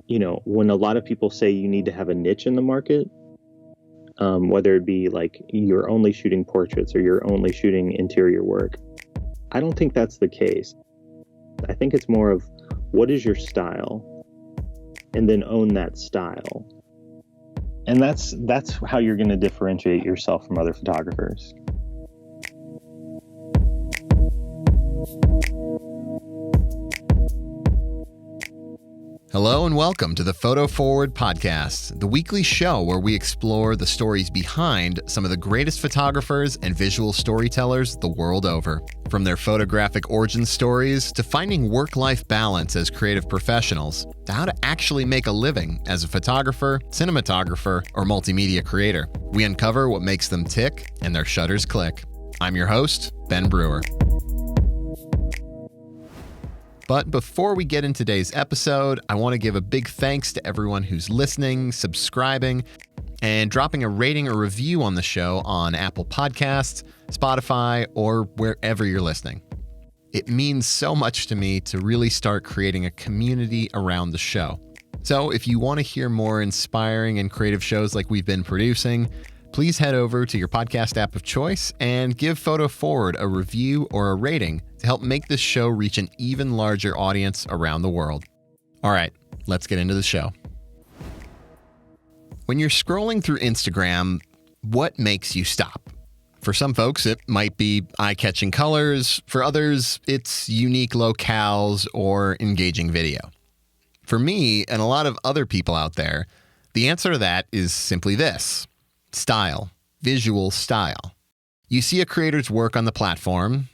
when a lot of people say you need to have a niche in the market, whether it be like you're only shooting portraits or you're only shooting interior work, I don't think that's the case. I think it's more of what is your style, and then own that style. And that's how you're going to differentiate yourself from other photographers. Hello and welcome to the Photo Forward Podcast, the weekly show where we explore the stories behind some of the greatest photographers and visual storytellers the world over. From their photographic origin stories to finding work-life balance as creative professionals, to how to actually make a living as a photographer, cinematographer, or multimedia creator. We uncover what makes them tick and their shutters click. I'm your host, Ben Brewer. But before we get into today's episode, I want to give a big thanks to everyone who's listening, subscribing, and dropping a rating or review on the show on Apple Podcasts, Spotify, or wherever you're listening. It means so much to me to really start creating a community around the show. So if you want to hear more inspiring and creative shows like we've been producing, please head over to your podcast app of choice and give Photo Forward a review or a rating to help make this show reach an even larger audience around the world. All right, let's get into the show. When you're scrolling through Instagram, what makes you stop? For some folks, it might be eye-catching colors. For others, it's unique locales or engaging video. For me, and a lot of other people out there, the answer to that is simply this: style, visual style. You see a creator's work on the platform,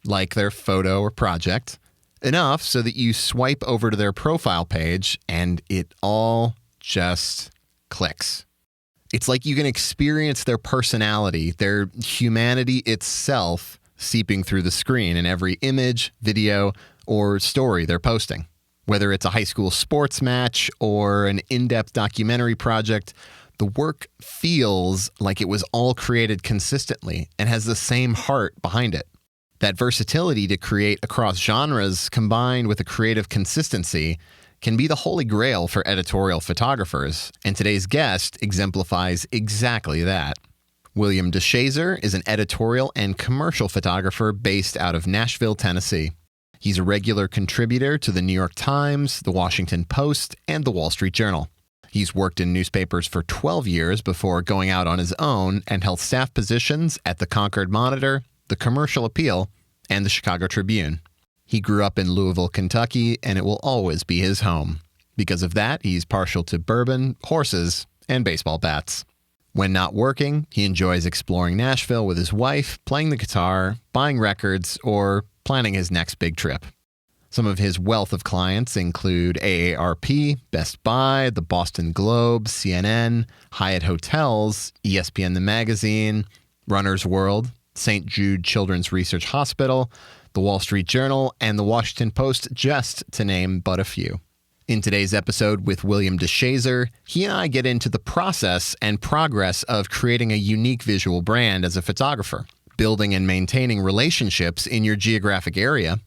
like their photo or project, enough so that you swipe over to their profile page and it all just clicks. It's like you can experience their personality, their humanity itself seeping through the screen in every image, video, or story they're posting. Whether it's a high school sports match or an in-depth documentary project, the work feels like it was all created consistently and has the same heart behind it. That versatility to create across genres combined with a creative consistency can be the holy grail for editorial photographers, and today's guest exemplifies exactly that. William DeShazer is an editorial and commercial photographer based out of Nashville, Tennessee. He's a regular contributor to the New York Times, the Washington Post, and the Wall Street Journal. He's worked in newspapers for 12 years before going out on his own and held staff positions at the Concord Monitor, the Commercial Appeal, and the Chicago Tribune. He grew up in Louisville, Kentucky, and it will always be his home. Because of that, he's partial to bourbon, horses, and baseball bats. When not working, he enjoys exploring Nashville with his wife, playing the guitar, buying records, or planning his next big trip. Some of his wealth of clients include AARP, Best Buy, the Boston Globe, CNN, Hyatt Hotels, ESPN the Magazine, Runner's World, St. Jude Children's Research Hospital, the Wall Street Journal, and the Washington Post, just to name but a few. In today's episode with William DeShazer, he and I get into the process and progress of creating a unique visual brand as a photographer, building and maintaining relationships in your geographic area,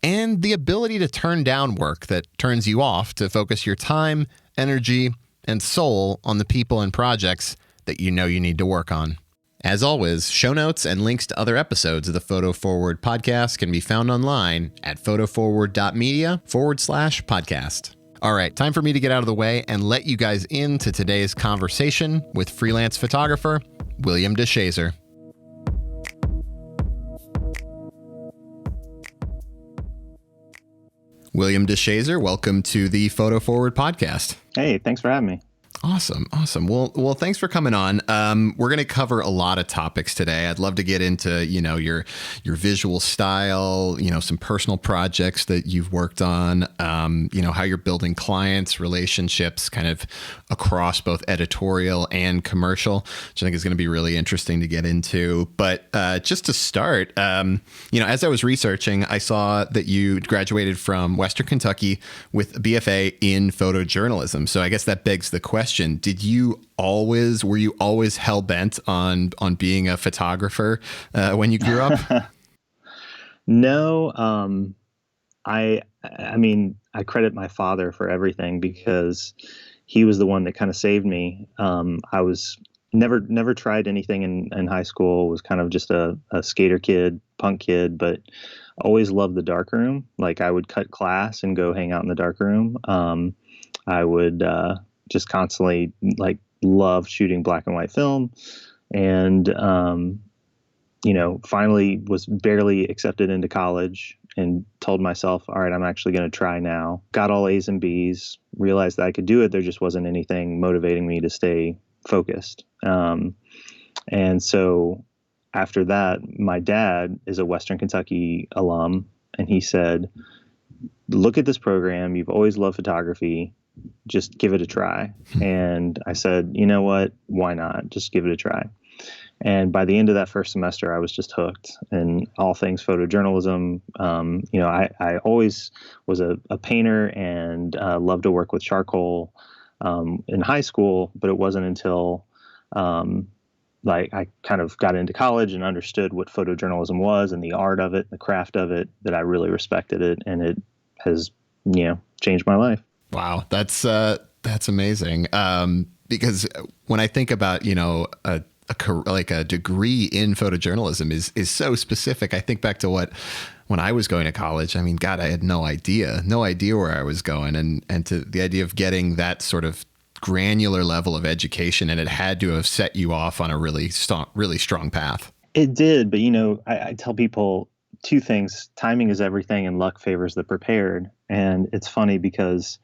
and the ability to turn down work that turns you off to focus your time, energy, and soul on the people and projects that you know you need to work on. As always, show notes and links to other episodes of the Photo Forward podcast can be found online at photoforward.media/podcast. All right, time for me to get out of the way and let you guys into today's conversation with freelance photographer William DeShazer. William DeShazer, welcome to the Photo Forward podcast. Hey, thanks for having me. Awesome. Well, thanks for coming on. We're going to cover a lot of topics today. I'd love to get into, your visual style, some personal projects that you've worked on, how you're building clients, relationships kind of across both editorial and commercial, which I think is going to be really interesting to get into. But just to start, as I was researching, I saw that you graduated from Western Kentucky with a BFA in photojournalism. So I guess that begs the question. Were you always hell bent on being a photographer when you grew up? No. I mean, I credit my father for everything because he was the one that kind of saved me. I was never tried anything in high school, was kind of just a skater kid, punk kid, but always loved the dark room. Like I would cut class and go hang out in the dark room. I would just constantly like love shooting black and white film. And, finally was barely accepted into college and told myself, all right, I'm actually going to try now. Got all A's and B's, realized that I could do it. There just wasn't anything motivating me to stay focused. And so after that, my dad is a Western Kentucky alum, and he said, look at this program. You've always loved photography. Just give it a try. And I said, you know what? Why not? Just give it a try. And by the end of that first semester, I was just hooked in all things photojournalism. I always was a painter and loved to work with charcoal in high school, but it wasn't until I kind of got into college and understood what photojournalism was and the art of it, the craft of it, that I really respected it. And it has, changed my life. Wow. That's amazing. Because when I think about, a degree in photojournalism is so specific. I think back to when I was going to college, I mean, God, I had no idea where I was going. And to the idea of getting that sort of granular level of education, and it had to have set you off on a really strong path. It did. But, I tell people two things: timing is everything and luck favors the prepared. And it's funny because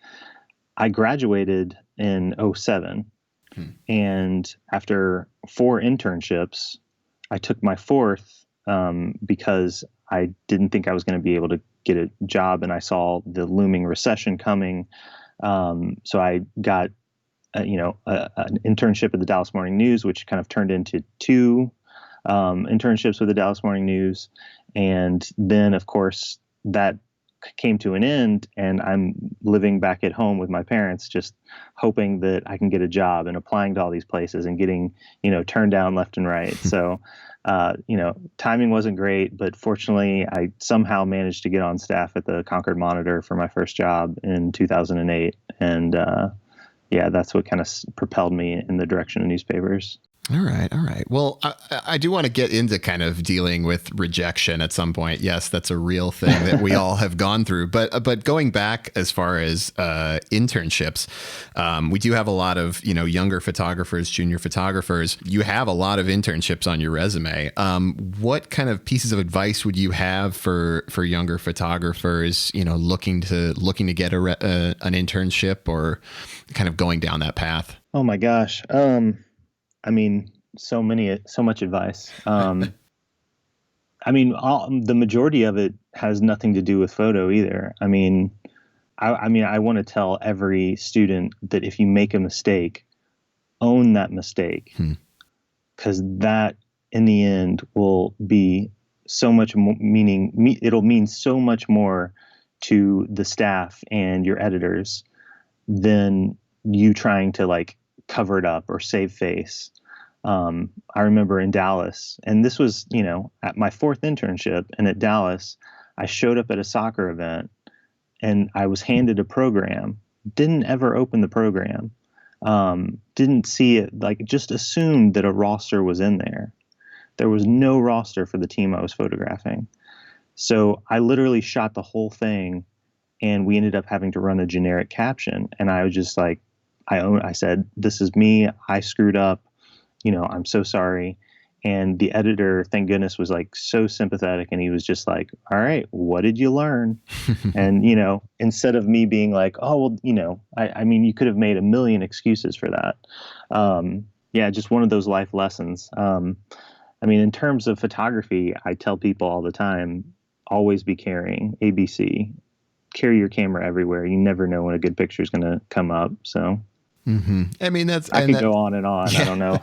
I graduated in 2007. And after 4 internships, I took my 4th because I didn't think I was going to be able to get a job, and I saw the looming recession coming. So I got, an internship at the Dallas Morning News, which kind of turned into 2 internships with the Dallas Morning News. And then, of course, that came to an end, and I'm living back at home with my parents, just hoping that I can get a job and applying to all these places and getting, turned down left and right. So, timing wasn't great, but fortunately I somehow managed to get on staff at the Concord Monitor for my first job in 2008. And, that's what kind of propelled me in the direction of newspapers. All right. Well, I do want to get into kind of dealing with rejection at some point. Yes, that's a real thing that we all have gone through. But going back as far as internships, we do have a lot of, younger photographers, junior photographers. You have a lot of internships on your resume. What kind of pieces of advice would you have for younger photographers, looking to get an internship or kind of going down that path? Oh my gosh. I mean, so much advice. The majority of it has nothing to do with photo either. I want to tell every student that if you make a mistake, own that mistake, because that in the end will be so much it'll mean so much more to the staff and your editors than you trying to cover it up or save face. I remember in Dallas, and this was, at my 4th internship, and at Dallas, I showed up at a soccer event and I was handed a program, didn't ever open the program, didn't see it, just assumed that a roster was in there. There was no roster for the team I was photographing. So I literally shot the whole thing, and we ended up having to run a generic caption. And I was just I said, this is me. I screwed up. I'm so sorry. And the editor, thank goodness, was so sympathetic. And he was just all right, what did you learn? And, instead of me being oh, well, you could have made a million excuses for that. Just one of those life lessons. In terms of photography, I tell people all the time, always be carrying, ABC. Carry your camera everywhere. You never know when a good picture is going to come up. So. Mm-hmm. I could go on and on. Yeah. I don't know.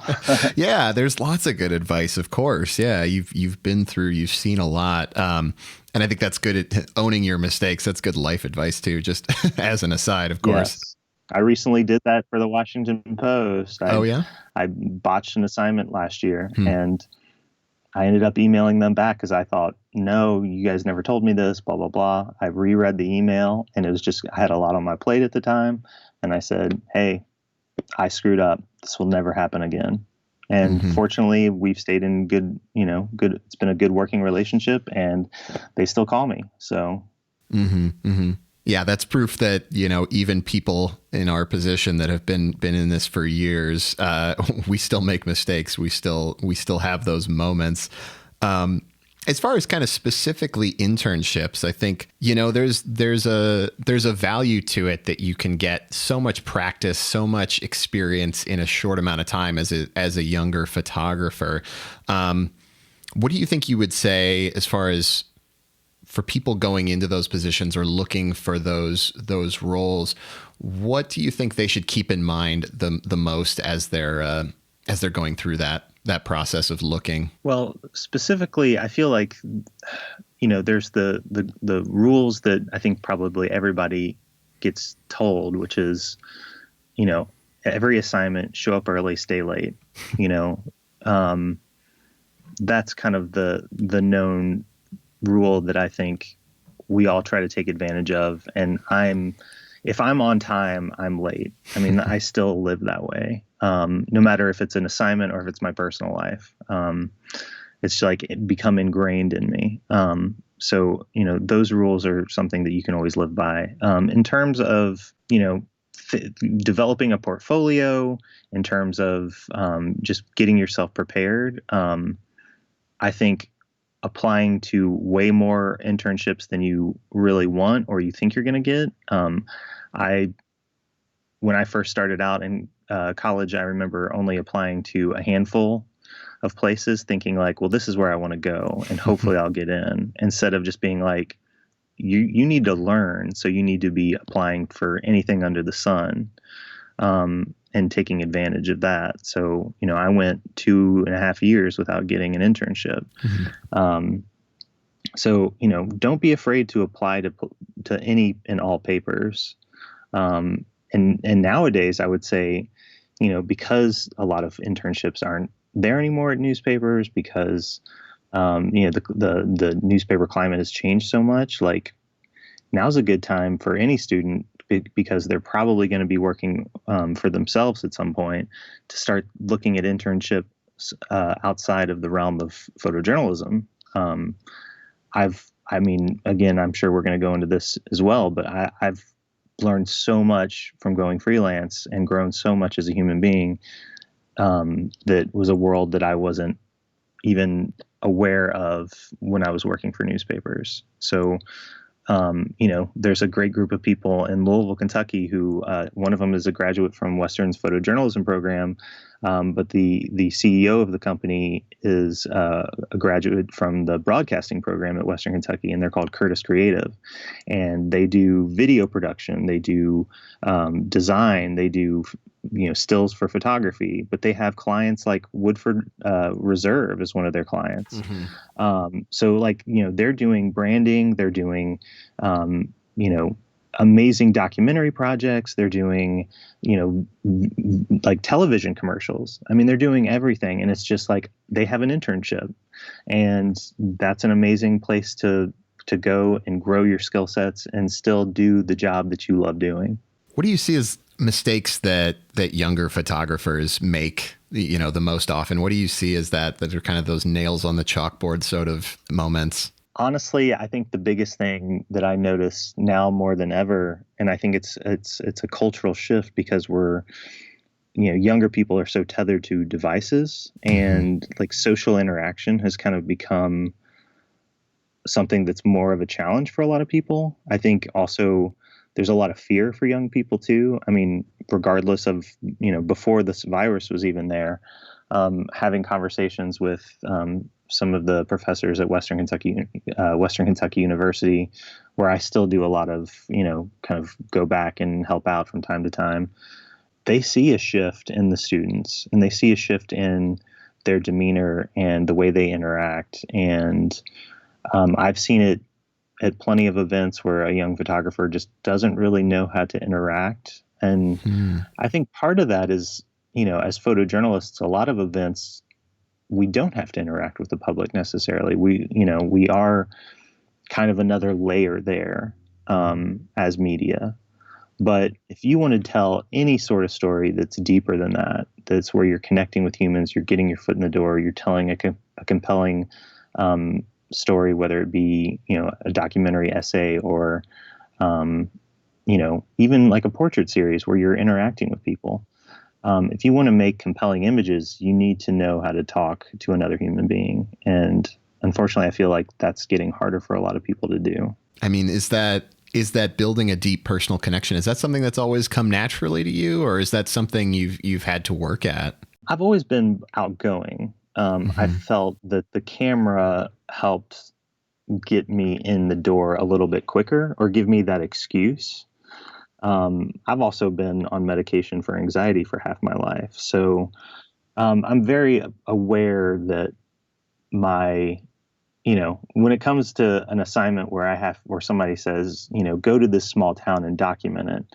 Yeah, there's lots of good advice, of course. Yeah, you've been through, you've seen a lot. And I think that's good at owning your mistakes. That's good life advice too, just as an aside, of course. Yes. I recently did that for the Washington Post. Oh, yeah? I botched an assignment last year, and I ended up emailing them back because I thought, no, you guys never told me this, blah, blah, blah. I reread the email, and it was just, I had a lot on my plate at the time. And I said, hey, I screwed up. This will never happen again. And fortunately, we've stayed in good, it's been a good working relationship, and they still call me. So. Yeah, that's proof that, even people in our position that have been in this for years, we still make mistakes. We still have those moments. As far as kind of specifically internships, I think, there's a value to it that you can get so much practice, so much experience in a short amount of time as a younger photographer. What do you think you would say as far as for people going into those positions or looking for those roles? What do you think they should keep in mind the most as they're going through that process of looking? Well, specifically, I feel like, there's the rules that I think probably everybody gets told, which is, every assignment, show up early, stay late. That's kind of the known rule that I think we all try to take advantage of. And if I'm on time, I'm late. I mean, I still live that way. No matter if it's an assignment or if it's my personal life. It's like it become ingrained in me. So, those rules are something that you can always live by. In terms of, developing a portfolio, in terms of just getting yourself prepared, I think applying to way more internships than you really want or you think you're going to get. When I first started out in college, I remember only applying to a handful of places, thinking like, well, this is where I want to go and hopefully I'll get in, instead of just being like, you need to learn. So you need to be applying for anything under the sun. And taking advantage of that. So, I went 2.5 years without getting an internship. So, don't be afraid to apply to any and all papers. And nowadays I would say, because a lot of internships aren't there anymore at newspapers, because, the newspaper climate has changed so much, like now's a good time for any student, because they're probably going to be working for themselves at some point, to start looking at internships outside of the realm of photojournalism. Again, I'm sure we're going to go into this as well, but I've learned so much from going freelance and grown so much as a human being that was a world that I wasn't even aware of when I was working for newspapers. So there's a great group of people in Louisville, Kentucky, who one of them is a graduate from Western's photojournalism program, but the CEO of the company is a graduate from the broadcasting program at Western Kentucky, and they're called Curtis Creative, and they do video production, they do design, they do stills for photography, but they have clients like Woodford Reserve is one of their clients. So they're doing branding, they're doing, amazing documentary projects. They're doing, like television commercials. I mean, they're doing everything. And it's just like, they have an internship, and that's an amazing place to go and grow your skill sets and still do the job that you love doing. What do you see as mistakes that younger photographers make, the most often? What do you see as that are kind of those nails on the chalkboard sort of moments? Honestly, I think the biggest thing that I notice now more than ever, and I think it's a cultural shift, because we're, younger people are so tethered to devices, and like social interaction has kind of become something that's more of a challenge for a lot of people. I think also there's a lot of fear for young people too. I mean, regardless of, before this virus was even there, having conversations with some of the professors at Western Kentucky University, where I still do a lot of, kind of go back and help out from time to time. They see a shift in the students, and they see a shift in their demeanor and the way they interact. And I've seen it at plenty of events where a young photographer just doesn't really know how to interact. And I think part of that is, as photojournalists, a lot of events, we don't have to interact with the public necessarily. We are kind of another layer there as media. But if you want to tell any sort of story that's deeper than that, that's where you're connecting with humans, you're getting your foot in the door, you're telling a compelling story, whether it be, a documentary essay or, even like a portrait series where you're interacting with people. If you want to make compelling images, you need to know how to talk to another human being. And unfortunately, I feel like that's getting harder for a lot of people to do. I mean, is that building a deep personal connection? Is that something that's always come naturally to you, or is that something you've had to work at? I've always been outgoing. I felt that the camera helped get me in the door a little bit quicker, or give me that excuse. I've also been on medication for anxiety for half my life. So I'm very aware that when it comes to an assignment where somebody says, go to this small town and document it,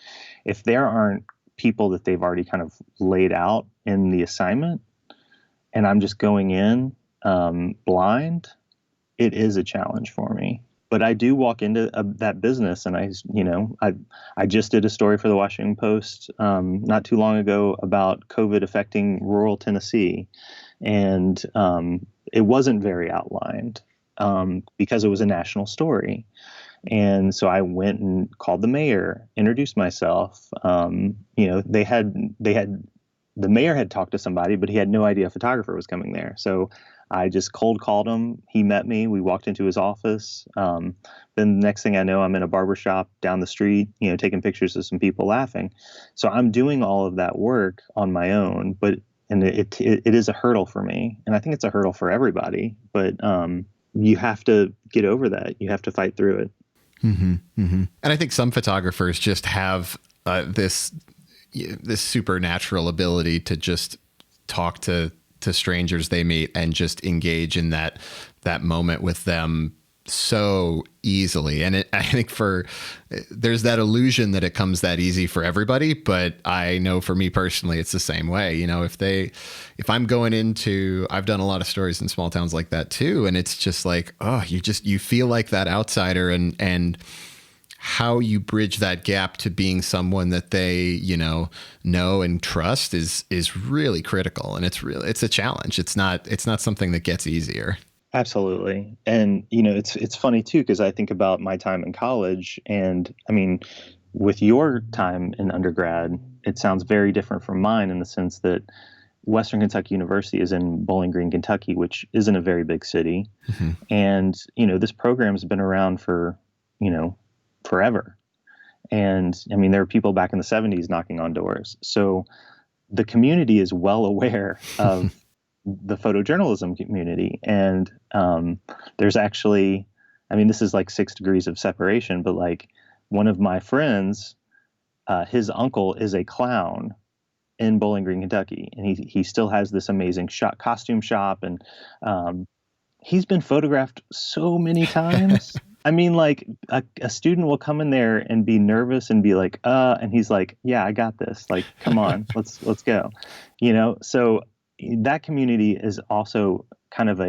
if there aren't people that they've already kind of laid out in the assignment and I'm just going in blind, it is a challenge for me. But I do walk into that business, and I just did a story for the Washington Post not too long ago about COVID affecting rural Tennessee, and it wasn't very outlined because it was a national story. And so I went and called the mayor, introduced myself. The mayor had talked to somebody, but he had no idea a photographer was coming there. So I just cold called him. He met me. We walked into his office. Then the next thing I know, I'm in a barbershop down the street, taking pictures of some people laughing. So I'm doing all of that work on my own, and it is a hurdle for me. And I think it's a hurdle for everybody, but you have to get over that. You have to fight through it. Mm-hmm, mm-hmm. And I think some photographers just have this supernatural ability to just talk to strangers they meet and just engage in that moment with them so easily. And I think there's that illusion that it comes that easy for everybody, but I know for me personally, it's the same way. If I'm going into, I've done a lot of stories in small towns like that too. And it's just like, you feel like that outsider, and how you bridge that gap to being someone that they, know and trust is really critical. And it's a challenge. It's not something that gets easier. Absolutely. And, it's funny too, because I think about my time in college, and I mean, with your time in undergrad, it sounds very different from mine in the sense that Western Kentucky University is in Bowling Green, Kentucky, which isn't a very big city. Mm-hmm. And, this program has been around for, forever. And I mean, there are people back in the 70s knocking on doors. So the community is well aware of the photojournalism community. And there's actually, this is like 6 degrees of separation, but like one of my friends, his uncle is a clown in Bowling Green, Kentucky. And he still has this amazing costume shop. And he's been photographed so many times. Like a student will come in there and be nervous and be like, and he's like, yeah, I got this. Like, come on, let's go. So that community is also kind of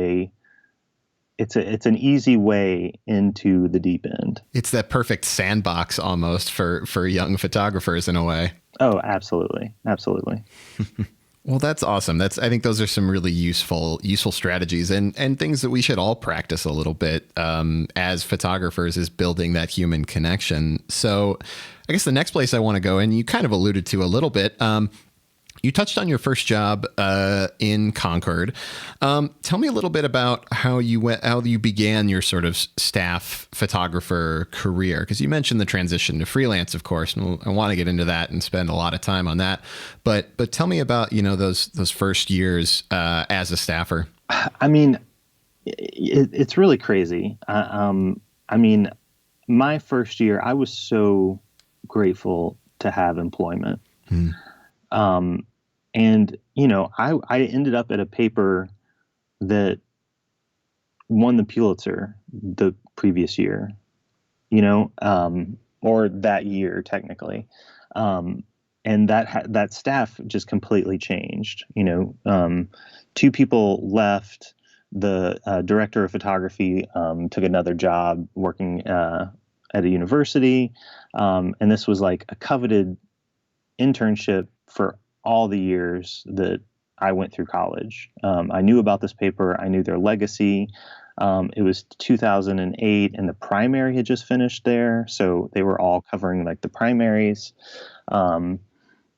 it's an easy way into the deep end. It's that perfect sandbox almost for young photographers in a way. Oh, absolutely. Absolutely. Well, that's awesome. I think those are some really useful strategies and things that we should all practice a little bit as photographers, is building that human connection. So I guess the next place I want to go, and you kind of alluded to a little bit, you touched on your first job in Concord. Tell me a little bit about how you began your sort of staff photographer career, because you mentioned the transition to freelance, of course, and I want to get into that and spend a lot of time on that. But tell me about those first years as a staffer. It's really crazy. My first year, I was so grateful to have employment. And, I ended up at a paper that won the Pulitzer the previous year, or that year technically. and that staff just completely changed. Two people left. The director of photography took another job working at a university, and this was like a coveted internship for all the years that I went through college. I knew about this paper. I knew their legacy. It was 2008, and the primary had just finished there, so they were all covering like the primaries.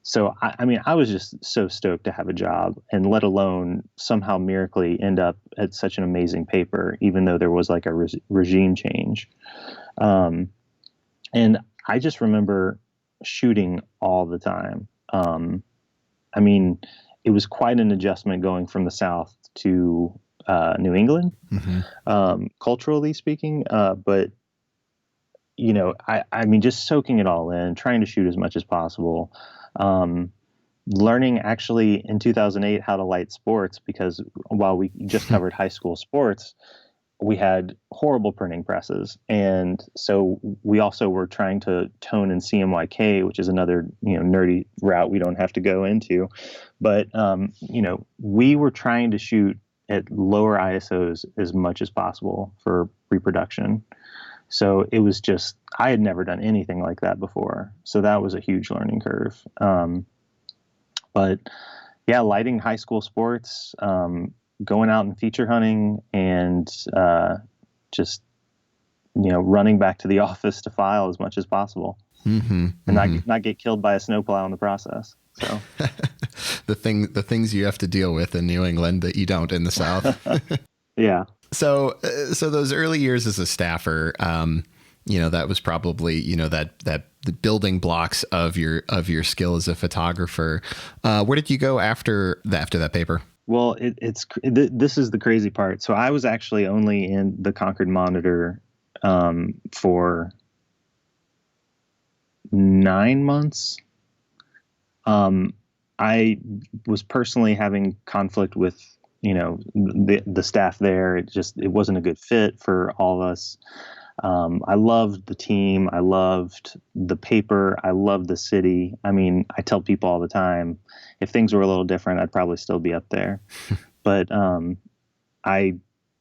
So I mean, I was just so stoked to have a job, and let alone somehow miraculously end up at such an amazing paper, even though there was like a regime change. And I just remember shooting all the time. I mean, it was quite an adjustment going from the South to New England, culturally speaking. But I mean, just soaking it all in, trying to shoot as much as possible. Learning actually in 2008 how to light sports, because while we just covered high school sports, we had horrible printing presses. And so we also were trying to tone in CMYK, which is another, nerdy route we don't have to go into. But, we were trying to shoot at lower ISOs as much as possible for reproduction. So it was just, I had never done anything like that before. So that was a huge learning curve. But yeah, lighting high school sports, going out and feature hunting, and just, running back to the office to file as much as possible, and not get killed by a snowplow in the process. So the things you have to deal with in New England that you don't in the South. Yeah. So those early years as a staffer, that was probably, that the building blocks of your skill as a photographer. Where did you go after that paper? Well, this is the crazy part. So I was actually only in the Concord Monitor for 9 months. I was personally having conflict with, the staff there. It wasn't a good fit for all of us. I loved the team. I loved the paper. I loved the city. I mean, I tell people all the time, if things were a little different, I'd probably still be up there. But I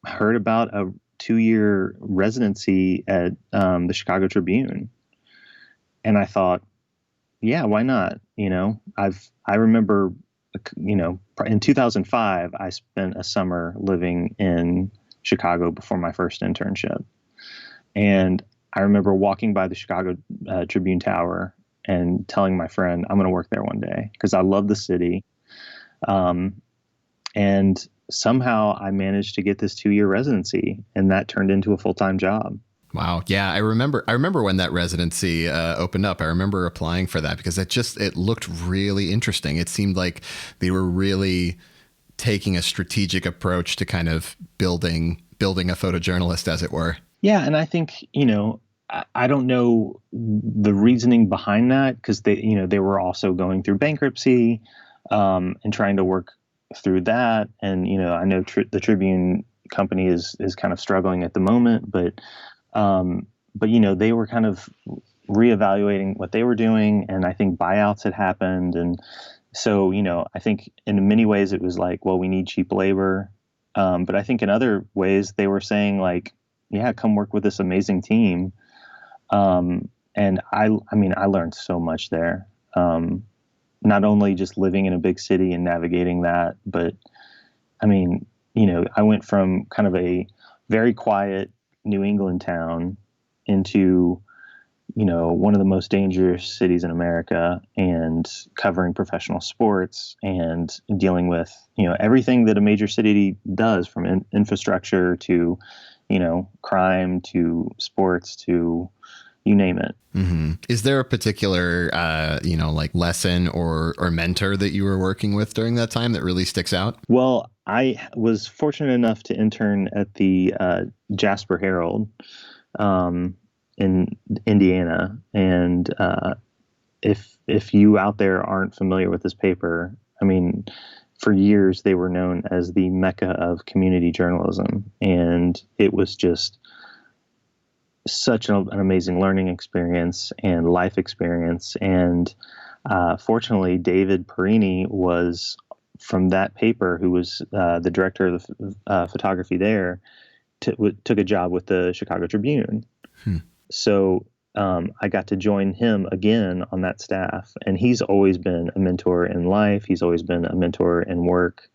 heard about a 2-year residency at the Chicago Tribune, and I thought, yeah, why not? I remember, in 2005, I spent a summer living in Chicago before my first internship. And I remember walking by the Chicago Tribune Tower and telling my friend, I'm going to work there one day, because I love the city. And somehow I managed to get this 2-year residency, and that turned into a full-time job. Wow. Yeah. I remember when that residency opened up. I remember applying for that because it looked really interesting. It seemed like they were really taking a strategic approach to kind of building a photojournalist, as it were. Yeah. And I think, I don't know the reasoning behind that, because they were also going through bankruptcy and trying to work through that. And, I know the Tribune company is kind of struggling at the moment, but they were kind of reevaluating what they were doing. And I think buyouts had happened. And so, I think in many ways it was like, well, we need cheap labor. But I think in other ways they were saying like, yeah, come work with this amazing team. And I learned so much there. Not only just living in a big city and navigating that, but I went from kind of a very quiet New England town into, one of the most dangerous cities in America, and covering professional sports and dealing with, everything that a major city does, from infrastructure to, crime to sports to you name it. Mm-hmm. Is there a particular, like lesson or mentor that you were working with during that time that really sticks out? Well, I was fortunate enough to intern at the Jasper Herald in Indiana. And if you out there aren't familiar with this paper, for years they were known as the Mecca of community journalism. And it was just such an amazing learning experience and life experience. And Fortunately, David Perini was from that paper, who was the director of the photography there, took a job with the Chicago Tribune. So I got to join him again on that staff, and he's always been a mentor in life. He's always been a mentor in work,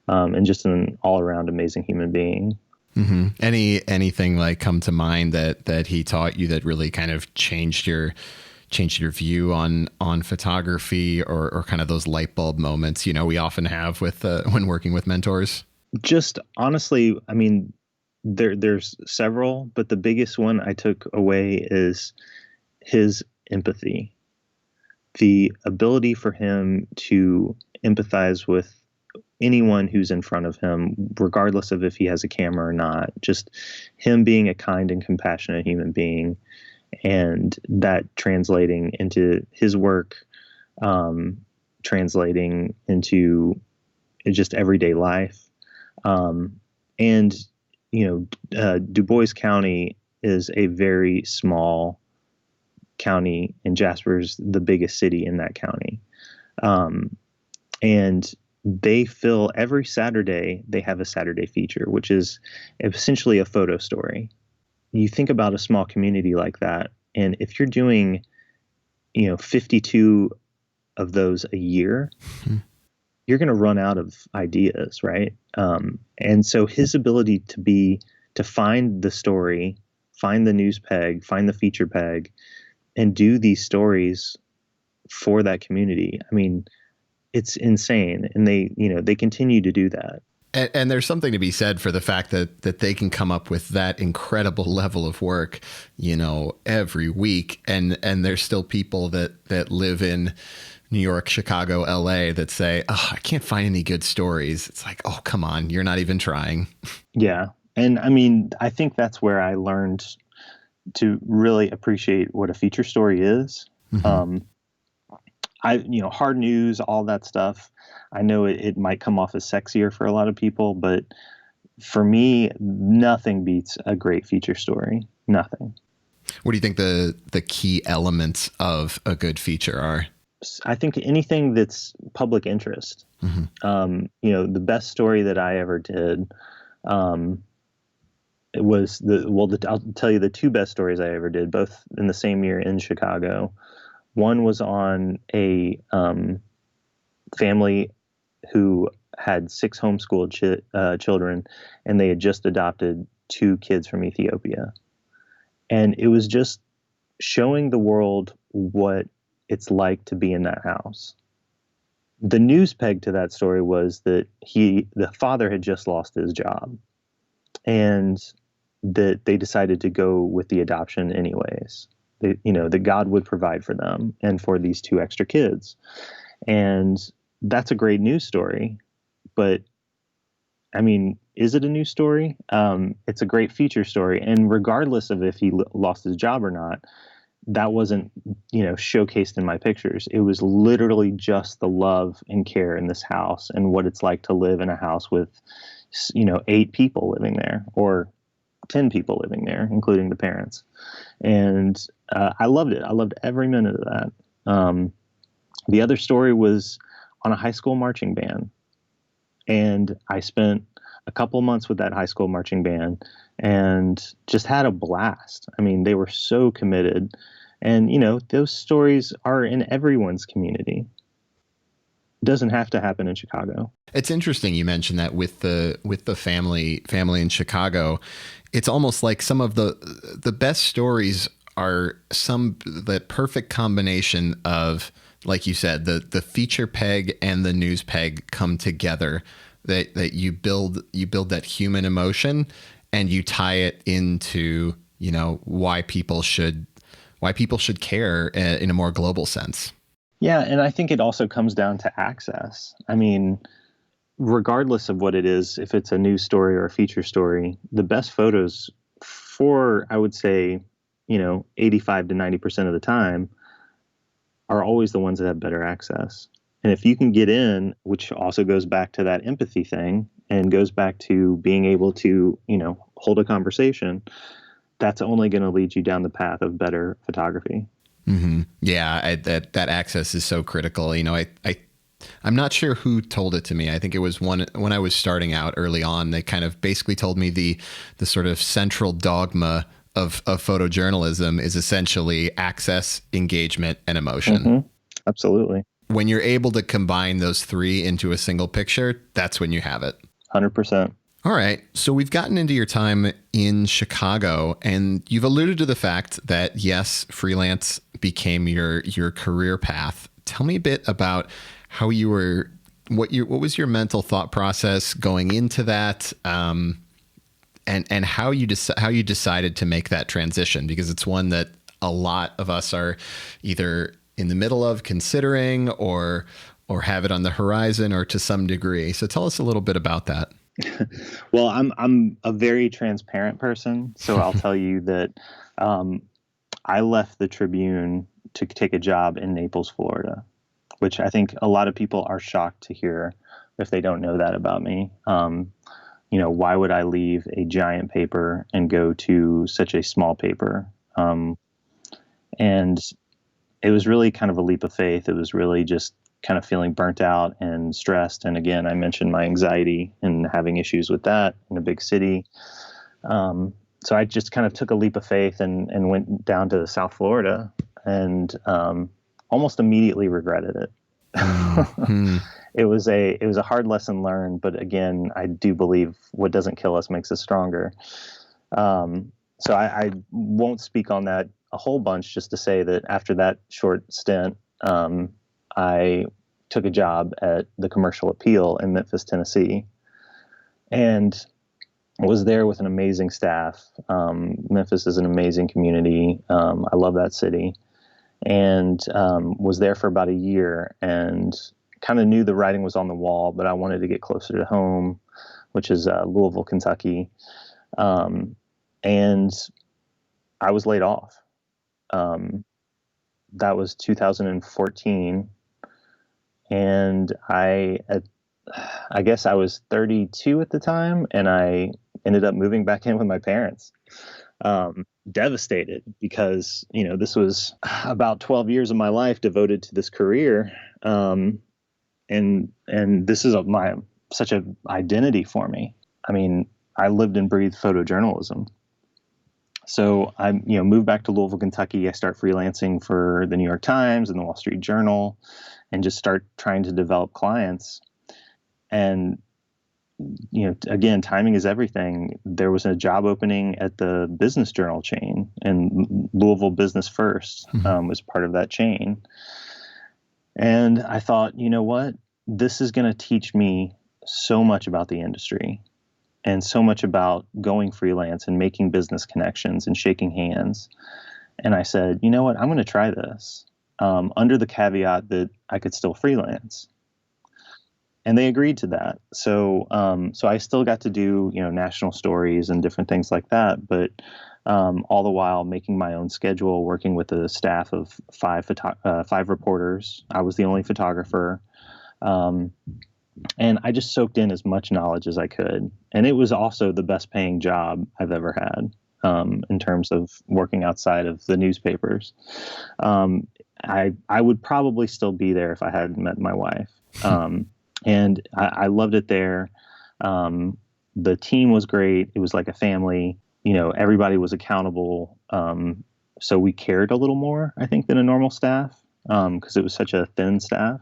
and just an all-around amazing human being. Mm-hmm. Anything like come to mind that he taught you that really kind of changed your view on photography, or kind of those light bulb moments, we often have with when working with mentors? Just honestly, I mean, there's several, but the biggest one I took away is his empathy, the ability for him to empathize with anyone who's in front of him, regardless of if he has a camera or not. Just him being a kind and compassionate human being, and that translating into his work, translating into just everyday life. And, Du Bois County is a very small county, and Jasper's the biggest city in that county. And they fill every Saturday, they have a Saturday feature, which is essentially a photo story. You think about a small community like that, and if you're doing, 52 of those a year, you're going to run out of ideas, right? And so his ability to find the story, find the news peg, find the feature peg, and do these stories for that community, I mean, it's insane. And they continue to do that. And there's something to be said for the fact that they can come up with that incredible level of work, every week. And there's still people that live in New York, Chicago, LA that say, "Oh, I can't find any good stories." It's like, oh, come on, you're not even trying. Yeah. And I mean, I think that's where I learned to really appreciate what a feature story is. Mm-hmm. Hard news, all that stuff. I know it might come off as sexier for a lot of people, but for me, nothing beats a great feature story. Nothing. What do you think the key elements of a good feature are? I think anything that's public interest. Mm-hmm. The best story that I ever did, it was I'll tell you the two best stories I ever did, both in the same year in Chicago. One was on a family who had 6 homeschooled children, and they had just adopted 2 kids from Ethiopia. And it was just showing the world what it's like to be in that house. The news peg to that story was that the father had just lost his job, and that they decided to go with the adoption anyways. That God would provide for them and for these 2 extra kids. And that's a great news story. But I mean, is it a news story? It's a great feature story. And regardless of if he lost his job or not, that wasn't, showcased in my pictures. It was literally just the love and care in this house, and what it's like to live in a house with, 8 people living there, or 10 people living there, including the parents. And I loved it. I loved every minute of that. The other story was on a high school marching band. And I spent a couple months with that high school marching band and just had a blast. I mean, they were so committed. And, those stories are in everyone's community. It doesn't have to happen in Chicago. It's interesting you mentioned that with the family in Chicago. It's almost like some of the best stories are that perfect combination of, like you said, the feature peg and the news peg come together, that you build that human emotion, and you tie it into, why people should care in a more global sense. Yeah. And I think it also comes down to access. I mean, regardless of what it is, if it's a news story or a feature story, the best photos for, I would say, 85 to 90% of the time are always the ones that have better access. And if you can get in, which also goes back to that empathy thing and goes back to being able to, hold a conversation, that's only going to lead you down the path of better photography. Yeah, that access is so critical. I'm not sure who told it to me. I think it was when I was starting out early on. They kind of basically told me the sort of central dogma of photojournalism is essentially access, engagement, and emotion. Absolutely. When you're able to combine those three into a single picture, that's when you have it. 100%. All right. So we've gotten into your time in Chicago, and you've alluded to the fact that, yes, freelance became your career path. Tell me a bit about how what was your mental thought process going into that, and how you decided to make that transition, because it's one that a lot of us are either in the middle of considering or have it on the horizon or to some degree. So tell us a little bit about that. Well, I'm a very transparent person, so I'll tell you that I left the Tribune to take a job in Naples, Florida, which I think a lot of people are shocked to hear if they don't know that about me. Why would I leave a giant paper and go to such a small paper? And it was really kind of a leap of faith. It was really just kind of feeling burnt out and stressed. And again, I mentioned my anxiety and having issues with that in a big city. So I just kind of took a leap of faith and went down to South Florida and almost immediately regretted it. It was a hard lesson learned, but again, I do believe what doesn't kill us makes us stronger. So I won't speak on that a whole bunch, just to say that after that short stint, I took a job at the Commercial Appeal in Memphis, Tennessee, and was there with an amazing staff. Memphis is an amazing community. I love that city, and was there for about a year and kind of knew the writing was on the wall, but I wanted to get closer to home, which is Louisville, Kentucky. And I was laid off. That was 2014. And I guess I was 32 at the time, and I ended up moving back in with my parents. Devastated because, this was about 12 years of my life devoted to this career. And this is such an identity for me. I mean, I lived and breathed photojournalism. So I, moved back to Louisville, Kentucky. I start freelancing for the New York Times and the Wall Street Journal, and just start trying to develop clients. And, again, timing is everything. There was a job opening at the Business Journal chain, and Louisville Business First was part of that chain. And I thought, you know what? This is going to teach me so much about the industry and so much about going freelance and making business connections and shaking hands. And I said, you know what? I'm going to try this under the caveat that I could still freelance. And they agreed to that. So I still got to do, national stories and different things like that. But all the while making my own schedule, working with a staff of five reporters. I was the only photographer. And I just soaked in as much knowledge as I could. And it was also the best paying job I've ever had in terms of working outside of the newspapers. I would probably still be there if I hadn't met my wife. And I loved it there. The team was great. It was like a family. Everybody was accountable. So we cared a little more, I think, than a normal staff because it was such a thin staff.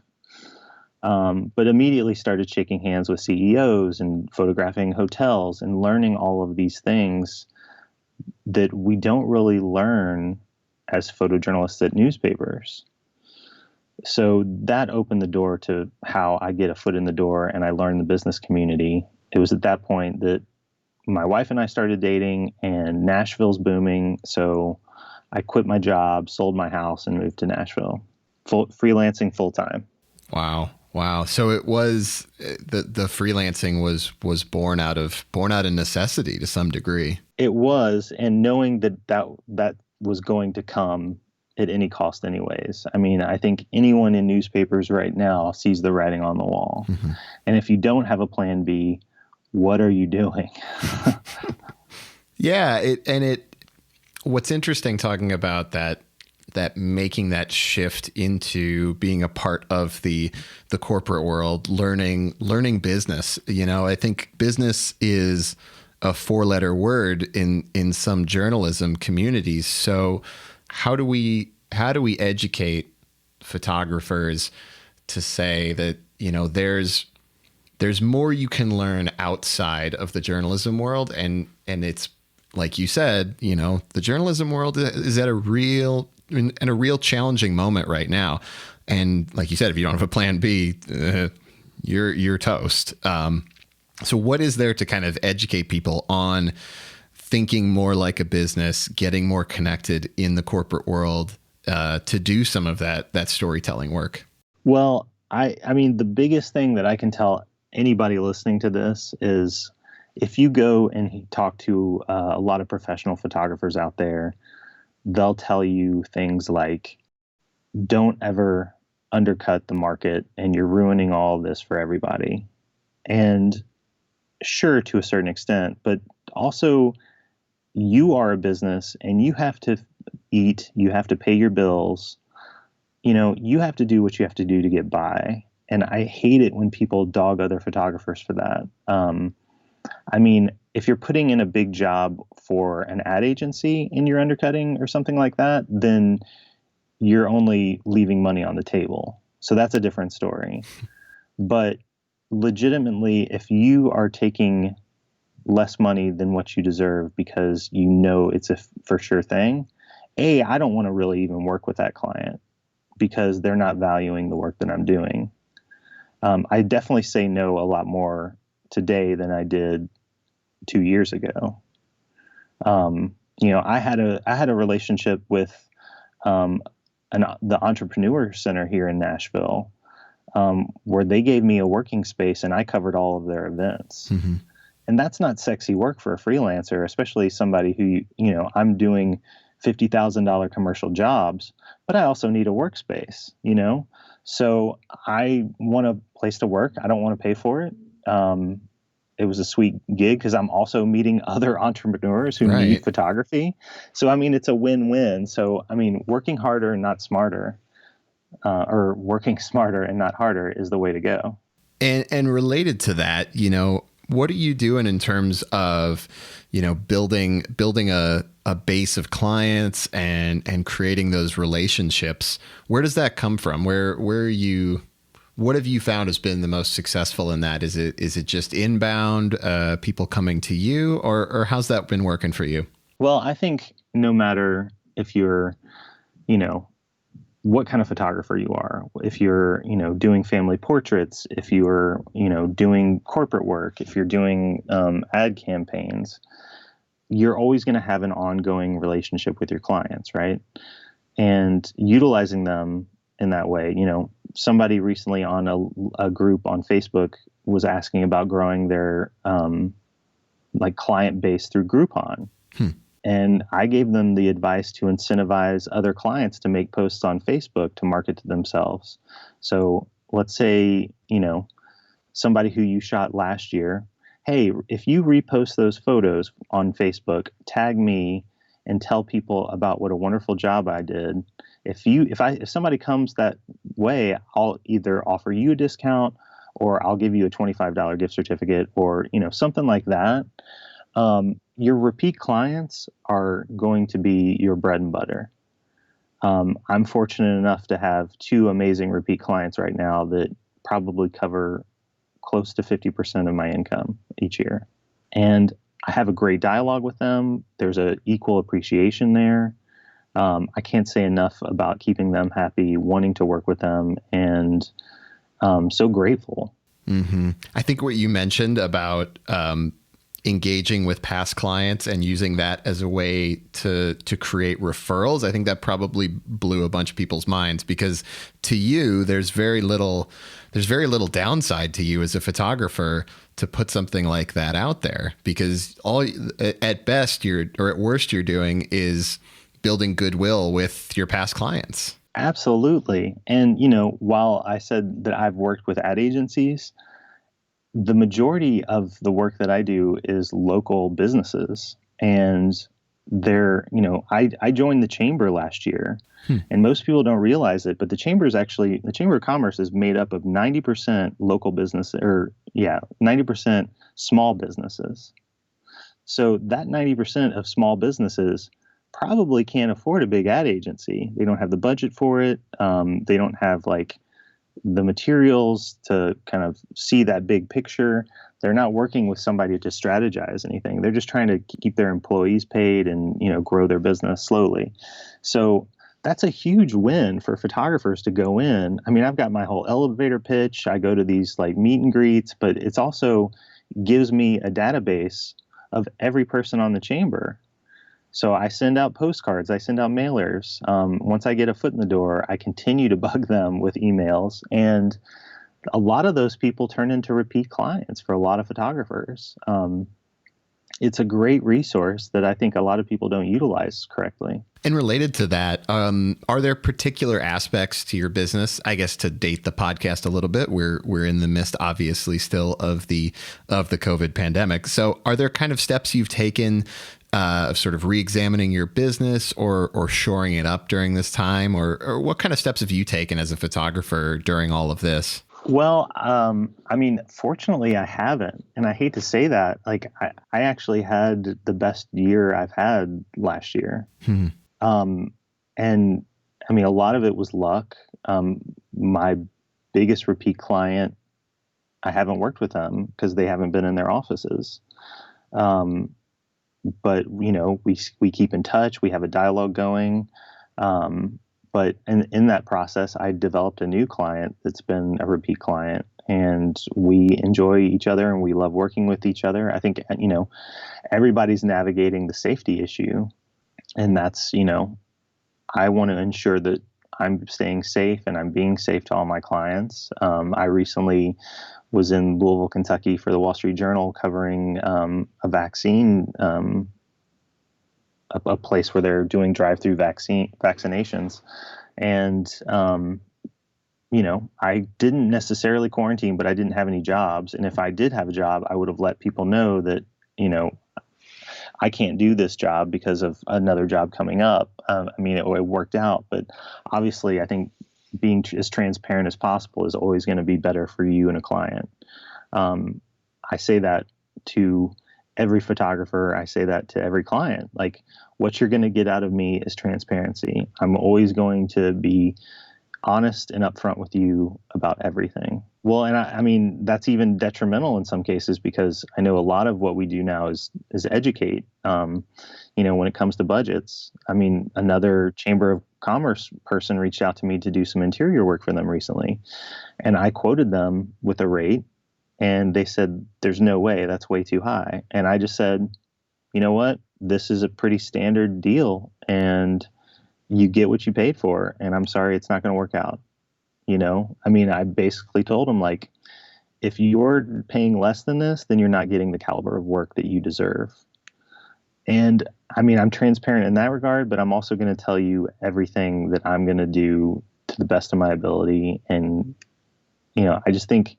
But immediately started shaking hands with CEOs and photographing hotels and learning all of these things that we don't really learn as photojournalists at newspapers. So that opened the door to how I get a foot in the door and I learned the business community. It was at that point that my wife and I started dating, and Nashville's booming. So I quit my job, sold my house, and moved to Nashville, freelancing full time. Wow. So it was the freelancing was born out of necessity to some degree. It was, and knowing that was going to come at any cost anyways. I mean, I think anyone in newspapers right now sees the writing on the wall. Mm-hmm. And if you don't have a plan B, what are you doing? Yeah. What's interesting talking about that that making that shift into being a part of the corporate world, learning business. I think business is a 4-letter word in some journalism communities. So how do we educate photographers to say that, there's more you can learn outside of the journalism world, and it's like you said, the journalism world is at a real challenging moment right now. And like you said, if you don't have a plan B, you're toast. So what is there to kind of educate people on thinking more like a business, getting more connected in the corporate world, to do some of that storytelling work? Well, I mean, the biggest thing that I can tell anybody listening to this is, if you go and talk to a lot of professional photographers out there, they'll tell you things like, don't ever undercut the market and you're ruining all of this for everybody. And sure, to a certain extent, but also you are a business and you have to eat, you have to pay your bills, you have to do what you have to do to get by. And I hate it when people dog other photographers for that. I mean, if you're putting in a big job for an ad agency and you're undercutting or something like that, then you're only leaving money on the table. So that's a different story. But legitimately, if you are taking less money than what you deserve because it's a for sure thing, I don't want to really even work with that client because they're not valuing the work that I'm doing. I definitely say no a lot more today than I did 2 years ago. I had a relationship with the Entrepreneur Center here in Nashville, where they gave me a working space and I covered all of their events. Mm-hmm. And that's not sexy work for a freelancer, especially somebody who, I'm doing $50,000 commercial jobs, but I also need a workspace, So I want a place to work. I don't want to pay for it. It was a sweet gig because I'm also meeting other entrepreneurs who need photography. So, I mean, it's a win-win. So, I mean, working harder and not smarter, or working smarter and not harder is the way to go. And related to that, what are you doing in terms of, building a base of clients and creating those relationships? Where does that come from? What have you found has been the most successful in that? Is it just inbound, people coming to you, or how's that been working for you? Well, I think no matter if you're, what kind of photographer you are, if you're, doing family portraits, if you're, doing corporate work, if you're doing ad campaigns, you're always going to have an ongoing relationship with your clients, right? And utilizing them in that way. Somebody recently on a group on Facebook was asking about growing their client base through Groupon. And I gave them the advice to incentivize other clients to make posts on Facebook to market to themselves. So let's say, somebody who you shot last year, hey, if you repost those photos on Facebook, tag me and tell people about what a wonderful job I did. If somebody comes that way, I'll either offer you a discount or I'll give you a $25 gift certificate or, something like that. Your repeat clients are going to be your bread and butter. I'm fortunate enough to have 2 amazing repeat clients right now that probably cover close to 50% of my income each year. And I have a great dialogue with them. There's an equal appreciation there. I can't say enough about keeping them happy, wanting to work with them, and so grateful. Mm-hmm. I think what you mentioned about engaging with past clients and using that as a way to create referrals, I think that probably blew a bunch of people's minds, because to you, there's very little downside to you as a photographer to put something like that out there, because at best or at worst you're doing is building goodwill with your past clients. Absolutely. And, while I said that I've worked with ad agencies, the majority of the work that I do is local businesses. And I joined the chamber last year, and most people don't realize it, but the Chamber of Commerce is made up of 90% local business, 90% small businesses. So that 90% of small businesses probably can't afford a big ad agency. They don't have the budget for it. They don't have like the materials to kind of see that big picture. They're not working with somebody to strategize anything. They're just trying to keep their employees paid and, grow their business slowly. So that's a huge win for photographers to go in. I mean, I've got my whole elevator pitch. I go to these like meet and greets, but it's also gives me a database of every person on the chamber. So I send out postcards, I send out mailers. Once I get a foot in the door, I continue to bug them with emails. And a lot of those people turn into repeat clients for a lot of photographers. It's a great resource that I think a lot of people don't utilize correctly. And related to that, are there particular aspects to your business? I guess to date the podcast a little bit, we're in the midst, obviously, still of the COVID pandemic. So, are there kind of steps you've taken, sort of re-examining your business or shoring it up during this time, or what kind of steps have you taken as a photographer during all of this? Well, I mean, fortunately, I haven't. And I hate to say that. Like, I actually had the best year I've had last year. And I mean, a lot of it was luck. My biggest repeat client, I haven't worked with them because they haven't been in their offices. But, we keep in touch. We have a dialogue going. But in that process, I developed a new client that's been a repeat client, and we enjoy each other and we love working with each other. I think, everybody's navigating the safety issue, and that's, I want to ensure that I'm staying safe and I'm being safe to all my clients. I recently was in Louisville, Kentucky for the Wall Street Journal covering a vaccine, a place where they're doing drive-through vaccinations. And, I didn't necessarily quarantine, but I didn't have any jobs. And if I did have a job, I would have let people know that, I can't do this job because of another job coming up. It worked out, but obviously I think being as transparent as possible is always going to be better for you and a client. I say that to every photographer. I say that to every client. Like, what you're going to get out of me is transparency. I'm always going to be honest and upfront with you about everything. Well, and I mean, that's even detrimental in some cases, because I know a lot of what we do now is educate, when it comes to budgets. I mean, another Chamber of Commerce person reached out to me to do some interior work for them recently. And I quoted them with a rate, and they said, there's no way, that's way too high. And I just said, you know what, this is a pretty standard deal, and you get what you paid for. And I'm sorry, it's not going to work out. I basically told them, like, if you're paying less than this, then you're not getting the caliber of work that you deserve. And I mean, I'm transparent in that regard, but I'm also going to tell you everything that I'm going to do to the best of my ability. And, I just think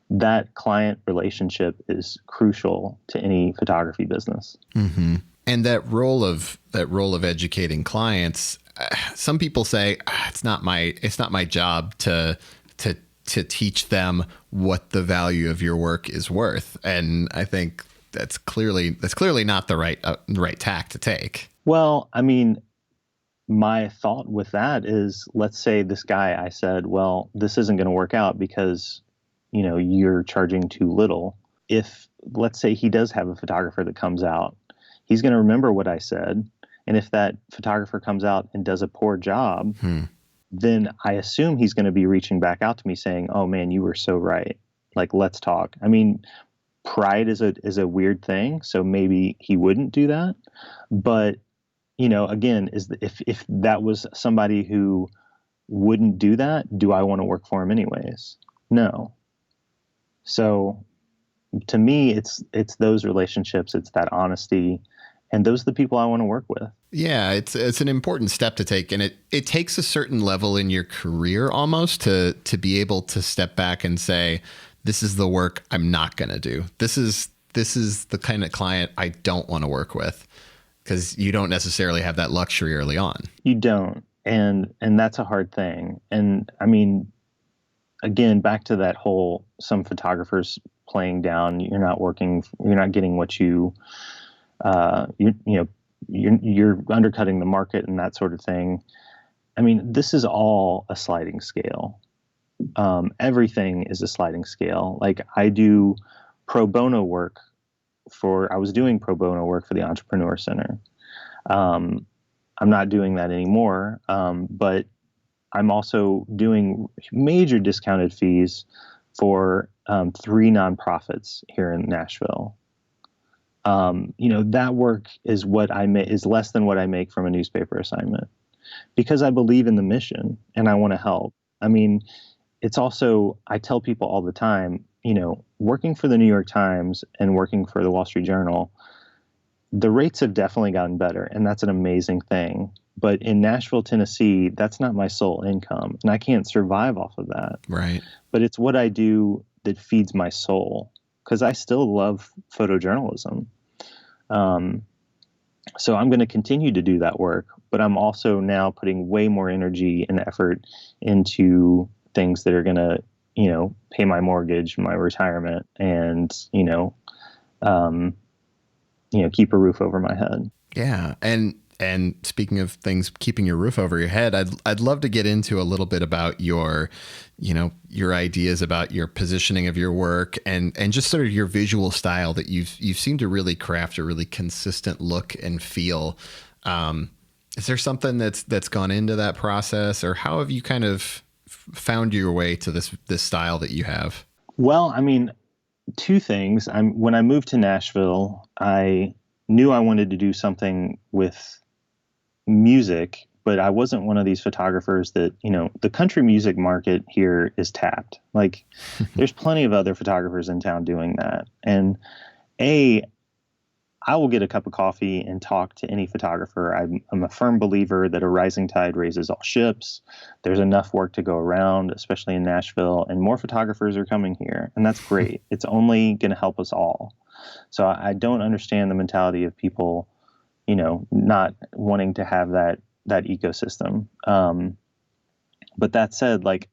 that client relationship is crucial to any photography business. Mm-hmm. And that role of educating clients, some people say it's not my job to teach them what the value of your work is worth. And I think that's clearly not the right tack to take. Well, I mean, my thought with that is, let's say this guy, I said, well, this isn't going to work out because, you're charging too little. If, let's say, he does have a photographer that comes out, he's going to remember what I said. And if that photographer comes out and does a poor job, then I assume he's going to be reaching back out to me saying, oh man, you were so right. Like, let's talk. I mean, pride is a weird thing. So maybe he wouldn't do that. But, again, if that was somebody who wouldn't do that, do I want to work for him anyways? No. So to me, it's those relationships, it's that honesty, and those are the people I want to work with. Yeah, it's an important step to take, and it takes a certain level in your career almost to be able to step back and say, this is the work I'm not going to do. This is the kind of client I don't want to work with. because you don't necessarily have that luxury early on. You don't. And that's a hard thing. And I mean, again, back to that whole, some photographers playing down, you're not getting what you're undercutting the market and that sort of thing. I mean, this is all a sliding scale. Everything is a sliding scale. Like I was doing pro bono work for the Entrepreneur Center. I'm not doing that anymore. But I'm also doing major discounted fees for 3 nonprofits here in Nashville. That work is is less than what I make from a newspaper assignment, because I believe in the mission and I want to help. I mean, it's also, I tell people all the time, working for the New York Times and working for the Wall Street Journal, the rates have definitely gotten better, and that's an amazing thing. But in Nashville, Tennessee, that's not my sole income, and I can't survive off of that. Right. But it's what I do that feeds my soul, because I still love photojournalism. So I'm going to continue to do that work, but I'm also now putting way more energy and effort into things that are going to, pay my mortgage, my retirement, and, keep a roof over my head. Yeah. And speaking of things keeping your roof over your head, I'd love to get into a little bit about your ideas about your positioning of your work and just sort of your visual style that you've seemed to really craft a really consistent look and feel. Is there something that's gone into that process, or how have you kind of found your way to this style that you have? Well, I mean, 2 things. When I moved to Nashville, I knew I wanted to do something with music, but I wasn't one of these photographers that, the country music market here is tapped. Like there's plenty of other photographers in town doing that. And I will get a cup of coffee and talk to any photographer. I'm a firm believer that a rising tide raises all ships. There's enough work to go around, especially in Nashville, and more photographers are coming here, and that's great. It's only going to help us all. So I don't understand the mentality of people, not wanting to have that ecosystem. But that said, like,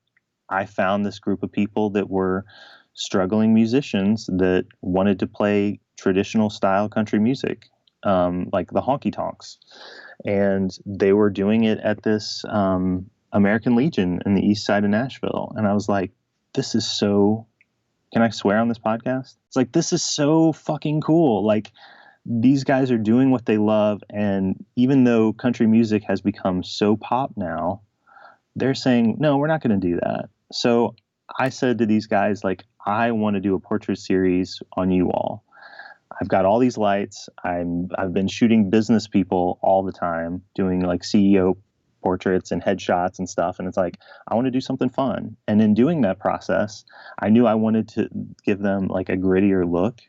I found this group of people that were struggling musicians that wanted to play traditional style country music, like the honky tonks. And they were doing it at this American Legion in the east side of Nashville. And I was like, this is so, can I swear on this podcast? It's like, this is so fucking cool. Like, these guys are doing what they love. And even though country music has become so pop now, they're saying, no, we're not going to do that. So I said to these guys, like, I want to do a portrait series on you all. I've got all these lights. I've been shooting business people all the time, doing like CEO portraits and headshots and stuff. And it's like, I want to do something fun. And in doing that process, I knew I wanted to give them like a grittier look.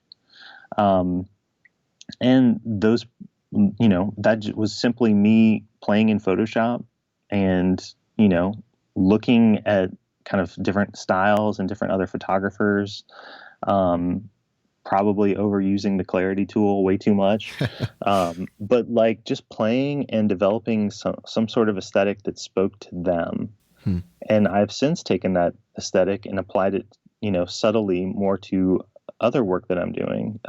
And those, that was simply me playing in Photoshop and, looking at kind of different styles and different other photographers, probably overusing the clarity tool way too much. But like just playing and developing some sort of aesthetic that spoke to them. And I've since taken that aesthetic and applied it, subtly more to other work that I'm doing.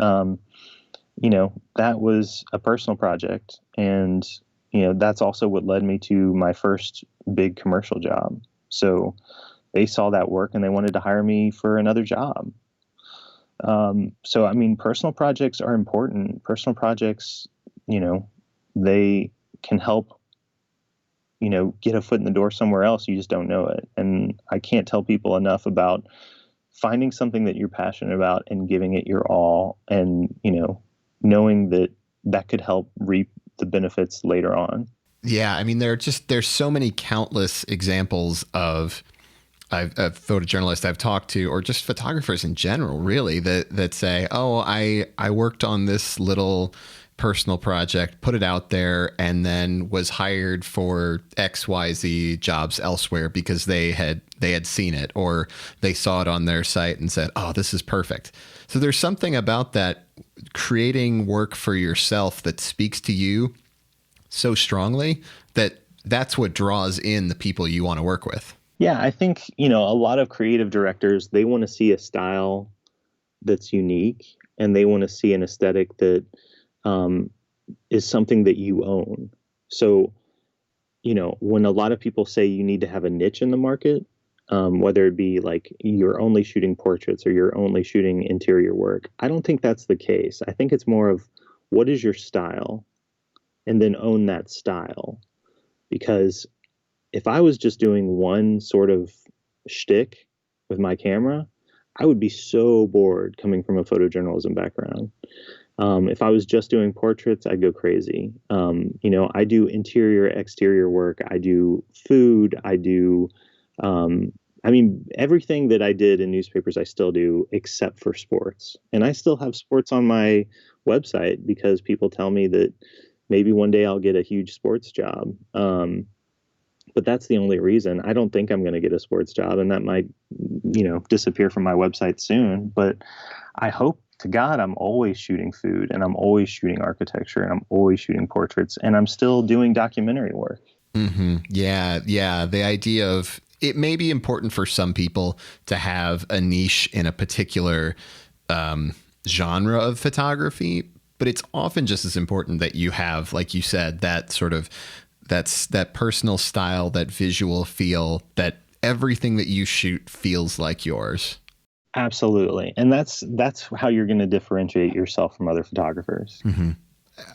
That was a personal project. And, that's also what led me to my first big commercial job. So they saw that work and they wanted to hire me for another job. So, I mean, personal projects are important. Personal projects, they can help, get a foot in the door somewhere else. You just don't know it. And I can't tell people enough about finding something that you're passionate about and giving it your all, and, knowing that could help reap the benefits later on. Yeah. I mean, there's so many countless examples of photojournalists I've talked to, or just photographers in general, really, that say, oh, I worked on this little personal project, put it out there, and then was hired for XYZ jobs elsewhere because they had seen it, or they saw it on their site and said, oh, this is perfect. So there's something about that, creating work for yourself that speaks to you so strongly that that's what draws in the people you want to work with. Yeah, I think, a lot of creative directors, they want to see a style that's unique, and they want to see an aesthetic that is something that you own. So, when a lot of people say you need to have a niche in the market, whether it be like you're only shooting portraits or you're only shooting interior work, I don't think that's the case. I think it's more of what is your style, and then own that style. Because if I was just doing one sort of shtick with my camera, I would be so bored coming from a photojournalism background. If I was just doing portraits, I'd go crazy. I do interior, exterior work. I do food. I do, everything that I did in newspapers, I still do, except for sports. And I still have sports on my website because people tell me that maybe one day I'll get a huge sports job. But that's the only reason. I don't think I'm going to get a sports job, and that might, disappear from my website soon. But I hope to God I'm always shooting food, and I'm always shooting architecture, and I'm always shooting portraits, and I'm still doing documentary work. Mm-hmm. Yeah. Yeah. The idea of it may be important for some people to have a niche in a particular genre of photography, but it's often just as important that you have, like you said, that sort of that personal style, that visual feel, that everything that you shoot feels like yours. Absolutely. And that's how you're going to differentiate yourself from other photographers. Mm-hmm.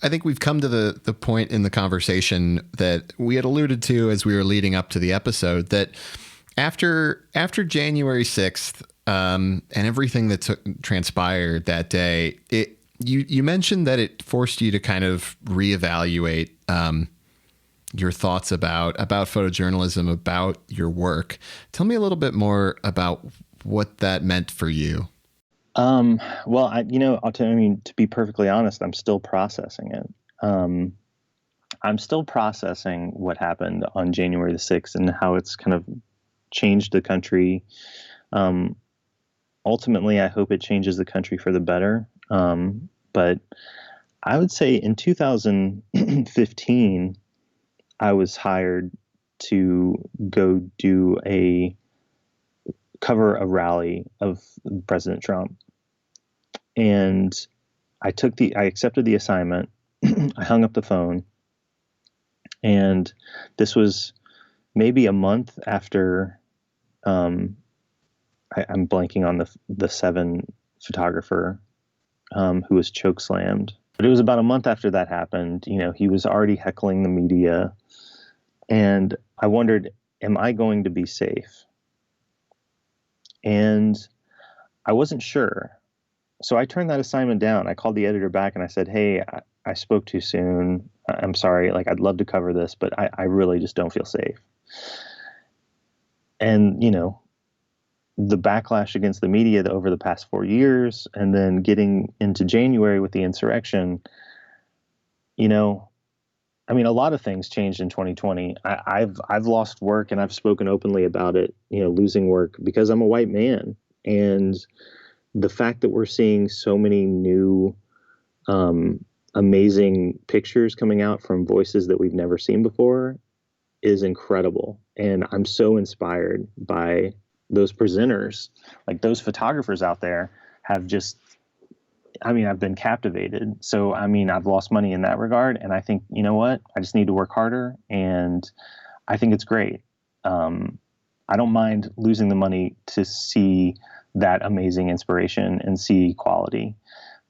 I think we've come to the point in the conversation that we had alluded to as we were leading up to the episode, that after January 6th and everything that transpired that day, you mentioned that it forced you to kind of reevaluate your thoughts about photojournalism, about your work. Tell me a little bit more about what that meant for you. Well, to be perfectly honest, I'm still processing it. I'm still processing what happened on January the 6th and how it's kind of changed the country. Ultimately, I hope it changes the country for the better. But I would say in 2015, I was hired to go cover a rally of President Trump. And I accepted the assignment. I hung up the phone, and this was maybe a month after, I'm blanking on the Seven photographer, who was choke slammed. But it was about a month after that happened. He was already heckling the media, and I wondered, am I going to be safe? And I wasn't sure. So I turned that assignment down. I called the editor back and I said, hey, I spoke too soon. I'm sorry. I'd love to cover this, but I really just don't feel safe. And, the backlash against the media over the past 4 years, and then getting into January with the insurrection, a lot of things changed in 2020. I've lost work, and I've spoken openly about it, losing work because I'm a white man. And the fact that we're seeing so many new, amazing pictures coming out from voices that we've never seen before is incredible. And I'm so inspired by those presenters, like those photographers out there have just, I've been captivated. So, I've lost money in that regard. And I think, you know what, I just need to work harder. And I think it's great. I don't mind losing the money to see that amazing inspiration and see quality.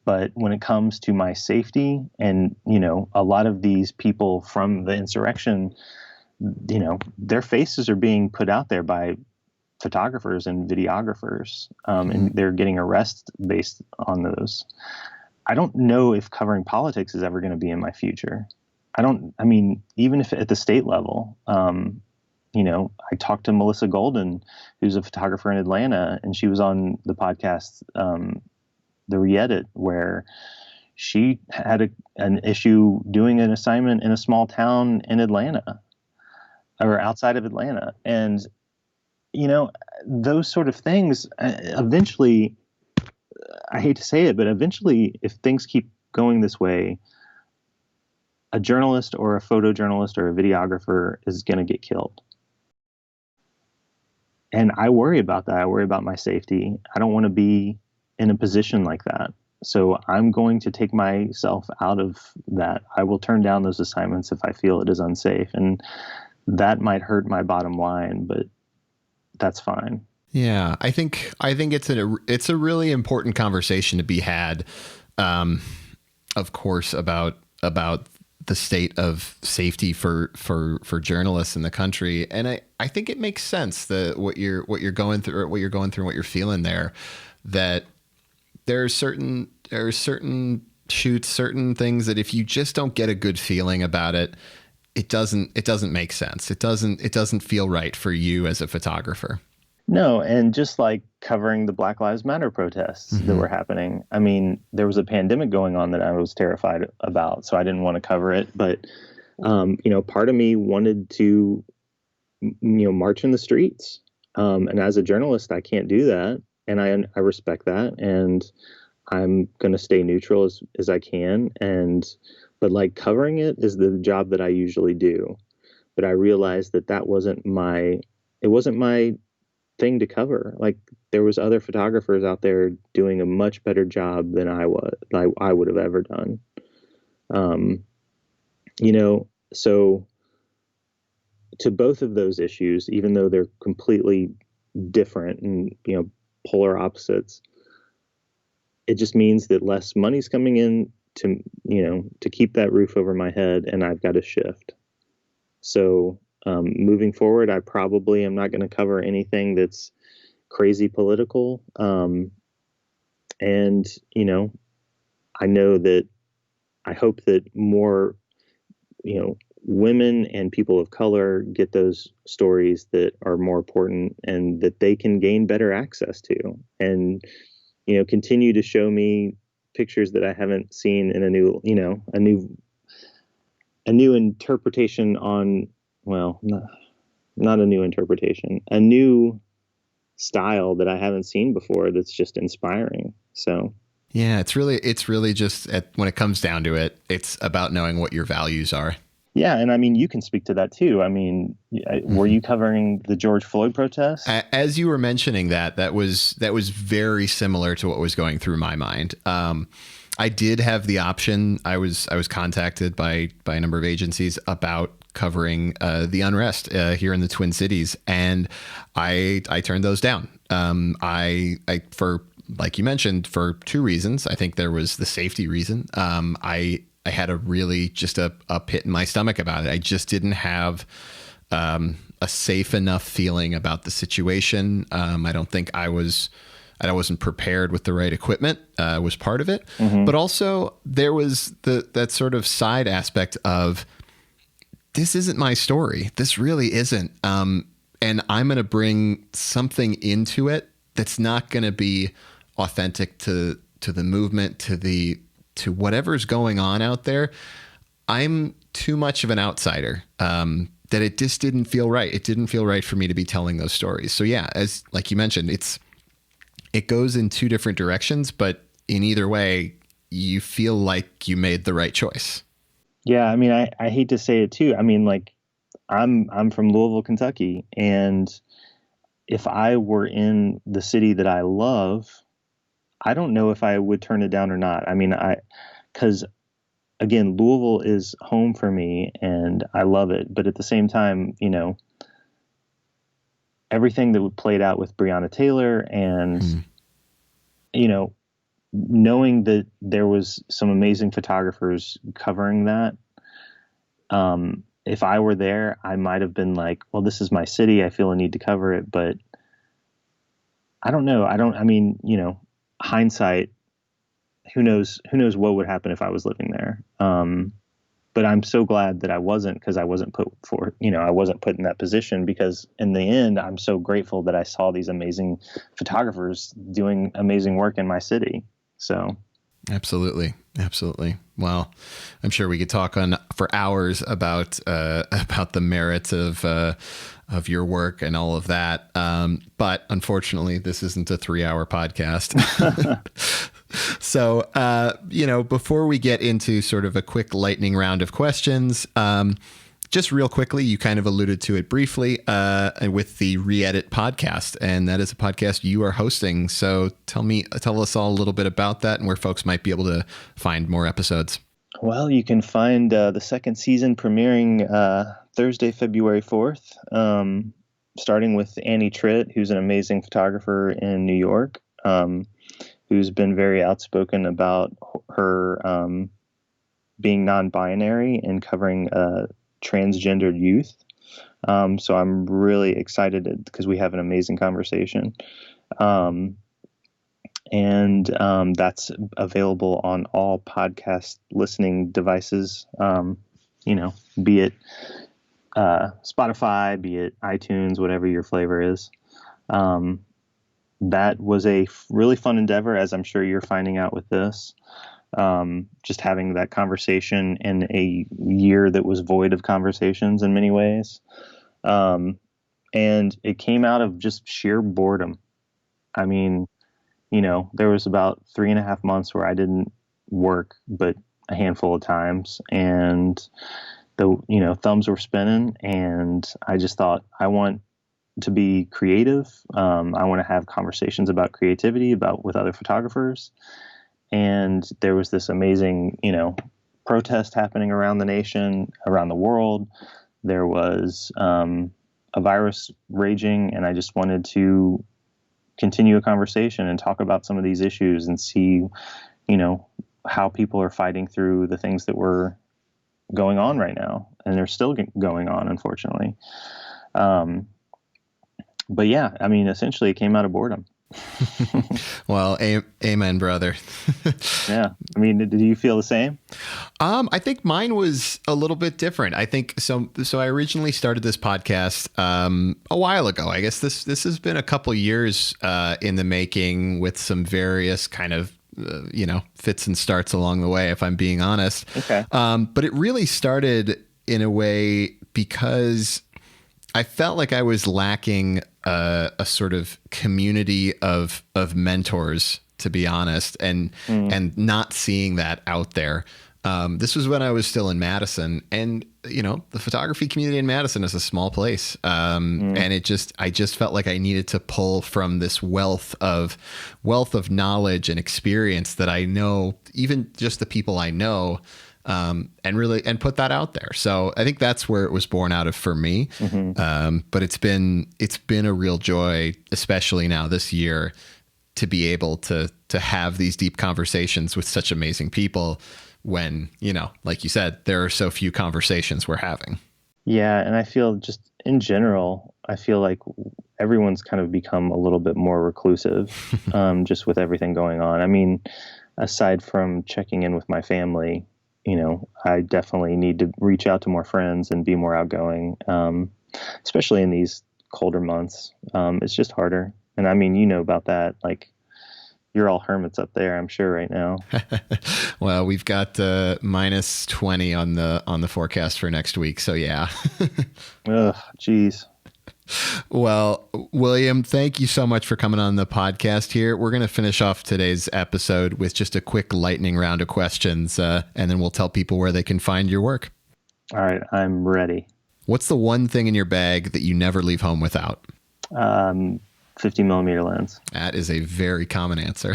But when it comes to my safety and, a lot of these people from the insurrection, their faces are being put out there by photographers and videographers, and they're getting arrested based on those. I don't know if covering politics is ever going to be in my future. Even if at the state level, I talked to Melissa Golden, who's a photographer in Atlanta, and she was on the podcast, The Re-Edit, where she had an issue doing an assignment in a small town in Atlanta or outside of Atlanta. And, those sort of things, eventually, I hate to say it, but eventually, if things keep going this way, a journalist or a photojournalist or a videographer is going to get killed. And I worry about that. I worry about my safety. I don't want to be in a position like that. So I'm going to take myself out of that. I will turn down those assignments if I feel it is unsafe. And that might hurt my bottom line, but that's fine. Yeah, I think it's a really important conversation to be had, of course, about the state of safety for journalists in the country. And I think it makes sense that what you're going through, what you're feeling there, that there are certain shoots, certain things that if you just don't get a good feeling about it, it doesn't make sense. It doesn't feel right for you as a photographer. No, and just like covering the Black Lives Matter protests that were happening. I mean, there was a pandemic going on that I was terrified about, so I didn't want to cover it. But, part of me wanted to, march in the streets. And as a journalist, I can't do that. And I respect that. And I'm going to stay neutral as I can. But like covering it is the job that I usually do. But I realized that wasn't my thing to cover. Like there was other photographers out there doing a much better job than I would have ever done. So to both of those issues, even though they're completely different and, polar opposites, it just means that less money's coming in to keep that roof over my head, and I've got to shift. So moving forward, I probably am not going to cover anything that's crazy political. And, I know that I hope that more, women and people of color get those stories that are more important and that they can gain better access to, and, continue to show me pictures that I haven't seen in a new interpretation on, well, not a new interpretation, a new style that I haven't seen before. That's just inspiring. So, yeah, it's really just when it comes down to it, it's about knowing what your values are. Yeah. And I mean, you can speak to that too. I mean, were you covering the George Floyd protests? As you were mentioning that was very similar to what was going through my mind. I did have the option. I was contacted by a number of agencies about covering the unrest here in the Twin Cities, and I turned those down. I for, like you mentioned, for two reasons. I think there was the safety reason. I had a really just a pit in my stomach about it. I just didn't have a safe enough feeling about the situation. I don't think I wasn't prepared with the right equipment, was part of it. But also there was that sort of side aspect of, this isn't my story. This really isn't. And I'm going to bring something into it that's not going to be authentic to the movement, to whatever's going on out there. I'm too much of an outsider, that it just didn't feel right. It didn't feel right for me to be telling those stories. So yeah, as like you mentioned, it goes in two different directions, but in either way, you feel like you made the right choice. Yeah. I mean, I hate to say it too. I mean, like I'm from Louisville, Kentucky, and if I were in the city that I love, I don't know if I would turn it down or not. I mean, because again, Louisville is home for me and I love it. But at the same time, everything that played out with Breonna Taylor and, knowing that there was some amazing photographers covering that, if I were there, I might have been like, well, this is my city. I feel a need to cover it. But I don't know. Hindsight, who knows what would happen if I was living there. But I'm so glad that I wasn't, because I wasn't put in that position, because in the end, I'm so grateful that I saw these amazing photographers doing amazing work in my city. So. Absolutely. Well, I'm sure we could talk for hours about the merits of your work and all of that. But unfortunately, this isn't a 3-hour podcast. So, before we get into sort of a quick lightning round of questions, just real quickly, you kind of alluded to it briefly with the Re-Edit podcast, and that is a podcast you are hosting. So tell us all a little bit about that and where folks might be able to find more episodes. Well, you can find the second season premiering Thursday, February 4th, starting with Annie Tritt, who's an amazing photographer in New York, who's been very outspoken about her being non-binary and covering transgendered youth. So I'm really excited because we have an amazing conversation. And that's available on all podcast listening devices, be it Spotify, be it iTunes, whatever your flavor is. That was a really fun endeavor, as I'm sure you're finding out with this. Just having that conversation in a year that was void of conversations in many ways. And it came out of just sheer boredom. I mean, there was about 3.5 months where I didn't work, but a handful of times, and the thumbs were spinning, and I just thought, I want to be creative. I want to have conversations about creativity with other photographers. And there was this amazing, protest happening around the nation, around the world. There was a virus raging, and I just wanted to continue a conversation and talk about some of these issues and see, how people are fighting through the things that were going on right now. And they're still going on, unfortunately. But yeah, I mean, essentially it came out of boredom. Well, amen, brother. Yeah. I mean, did you feel the same? I think mine was a little bit different. I think so. I originally started this podcast a while ago. I guess this has been a couple years in the making, with some various kind of fits and starts along the way, if I'm being honest. Okay. But it really started in a way because I felt like I was lacking a sort of community of mentors, to be honest, and not seeing that out there. This was when I was still in Madison, and the photography community in Madison is a small place, and I just felt like I needed to pull from this wealth of knowledge and experience that I know, even just the people I know. And put that out there. So I think that's where it was born out of for me. But it's been a real joy, especially now this year, to be able to have these deep conversations with such amazing people when, like you said, there are so few conversations we're having. Yeah. And I feel just in general, I feel like everyone's kind of become a little bit more reclusive, just with everything going on. I mean, aside from checking in with my family, I definitely need to reach out to more friends and be more outgoing, especially in these colder months. It's just harder. And I mean, about that, like, you're all hermits up there, I'm sure, right now. Well, we've got minus 20 on the forecast for next week. So yeah. Ugh, geez. Well, William, thank you so much for coming on the podcast here. We're going to finish off today's episode with just a quick lightning round of questions, and then we'll tell people where they can find your work. All right, I'm ready. What's the one thing in your bag that you never leave home without? 50 millimeter lens. That is a very common answer.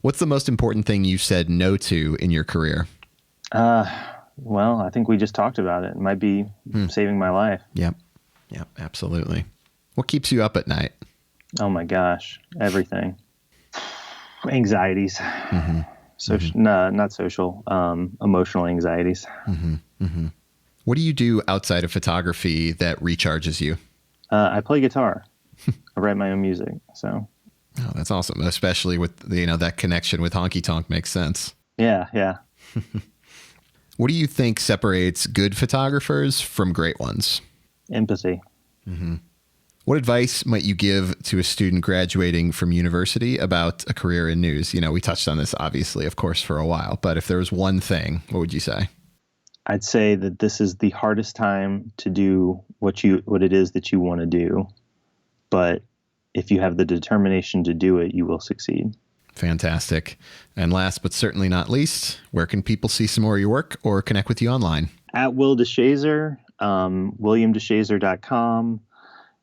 What's the most important thing you've said no to in your career? Well, I think we just talked about it. It might be saving my life. Yep, absolutely. What keeps you up at night? Oh my gosh, everything. Anxieties. No, not social, emotional anxieties. What do you do outside of photography that recharges you? I play guitar. I write my own music. So. Oh, that's awesome. Especially with that connection with honky tonk makes sense. Yeah. What do you think separates good photographers from great ones? Empathy. What advice might you give to a student graduating from university about a career in news? We touched on this, obviously, of course, for a while, but if there was one thing, what would you say? I'd say that this is the hardest time to do what it is that you want to do. But if you have the determination to do it, you will succeed. Fantastic. And last but certainly not least, where can people see some more of your work or connect with you online? At Will DeShazer, WilliamDeShazer.com,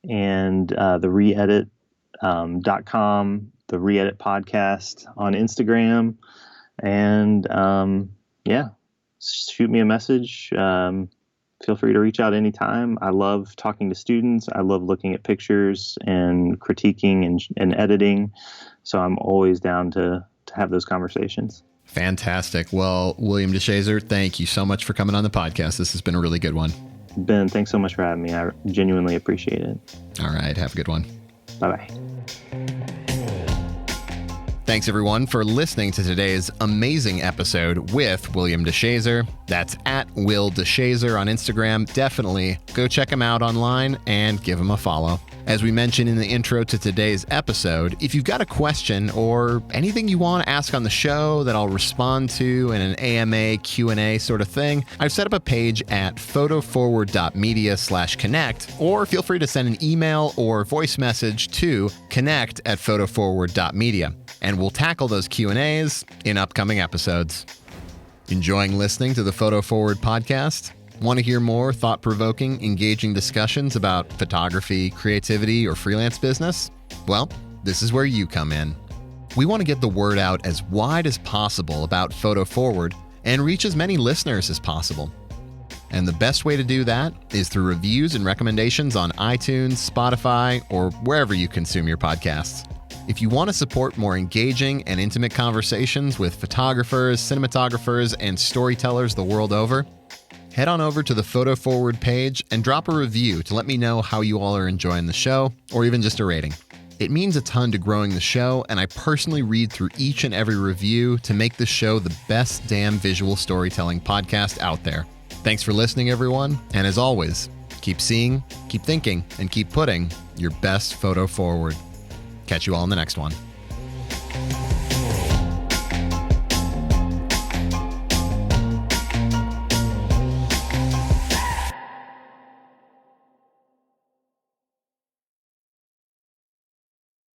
and the reedit.com, the Reedit podcast on Instagram. And shoot me a message. Feel free to reach out anytime. I love talking to students. I love looking at pictures and critiquing and editing. So I'm always down to have those conversations. Fantastic. Well, William DeShazer, thank you so much for coming on the podcast. This has been a really good one. Ben, thanks so much for having me. I genuinely appreciate it. All right. Have a good one. Bye-bye. Thanks, everyone, for listening to today's amazing episode with William DeShazer. That's at Will DeShazer on Instagram. Definitely go check him out online and give him a follow. As we mentioned in the intro to today's episode, if you've got a question or anything you want to ask on the show that I'll respond to in an AMA Q&A sort of thing, I've set up a page at photoforward.media/connect, or feel free to send an email or voice message to connect@photoforward.media. And we'll tackle those Q&As in upcoming episodes. Enjoying listening to the Photo Forward podcast? Want to hear more thought-provoking, engaging discussions about photography, creativity, or freelance business? Well, this is where you come in. We want to get the word out as wide as possible about Photo Forward and reach as many listeners as possible. And the best way to do that is through reviews and recommendations on iTunes, Spotify, or wherever you consume your podcasts. If you want to support more engaging and intimate conversations with photographers, cinematographers, and storytellers the world over, head on over to the Photo Forward page and drop a review to let me know how you all are enjoying the show, or even just a rating. It means a ton to growing the show, and I personally read through each and every review to make the show the best damn visual storytelling podcast out there. Thanks for listening, everyone, and as always, keep seeing, keep thinking, and keep putting your best photo forward. Catch you all in the next one.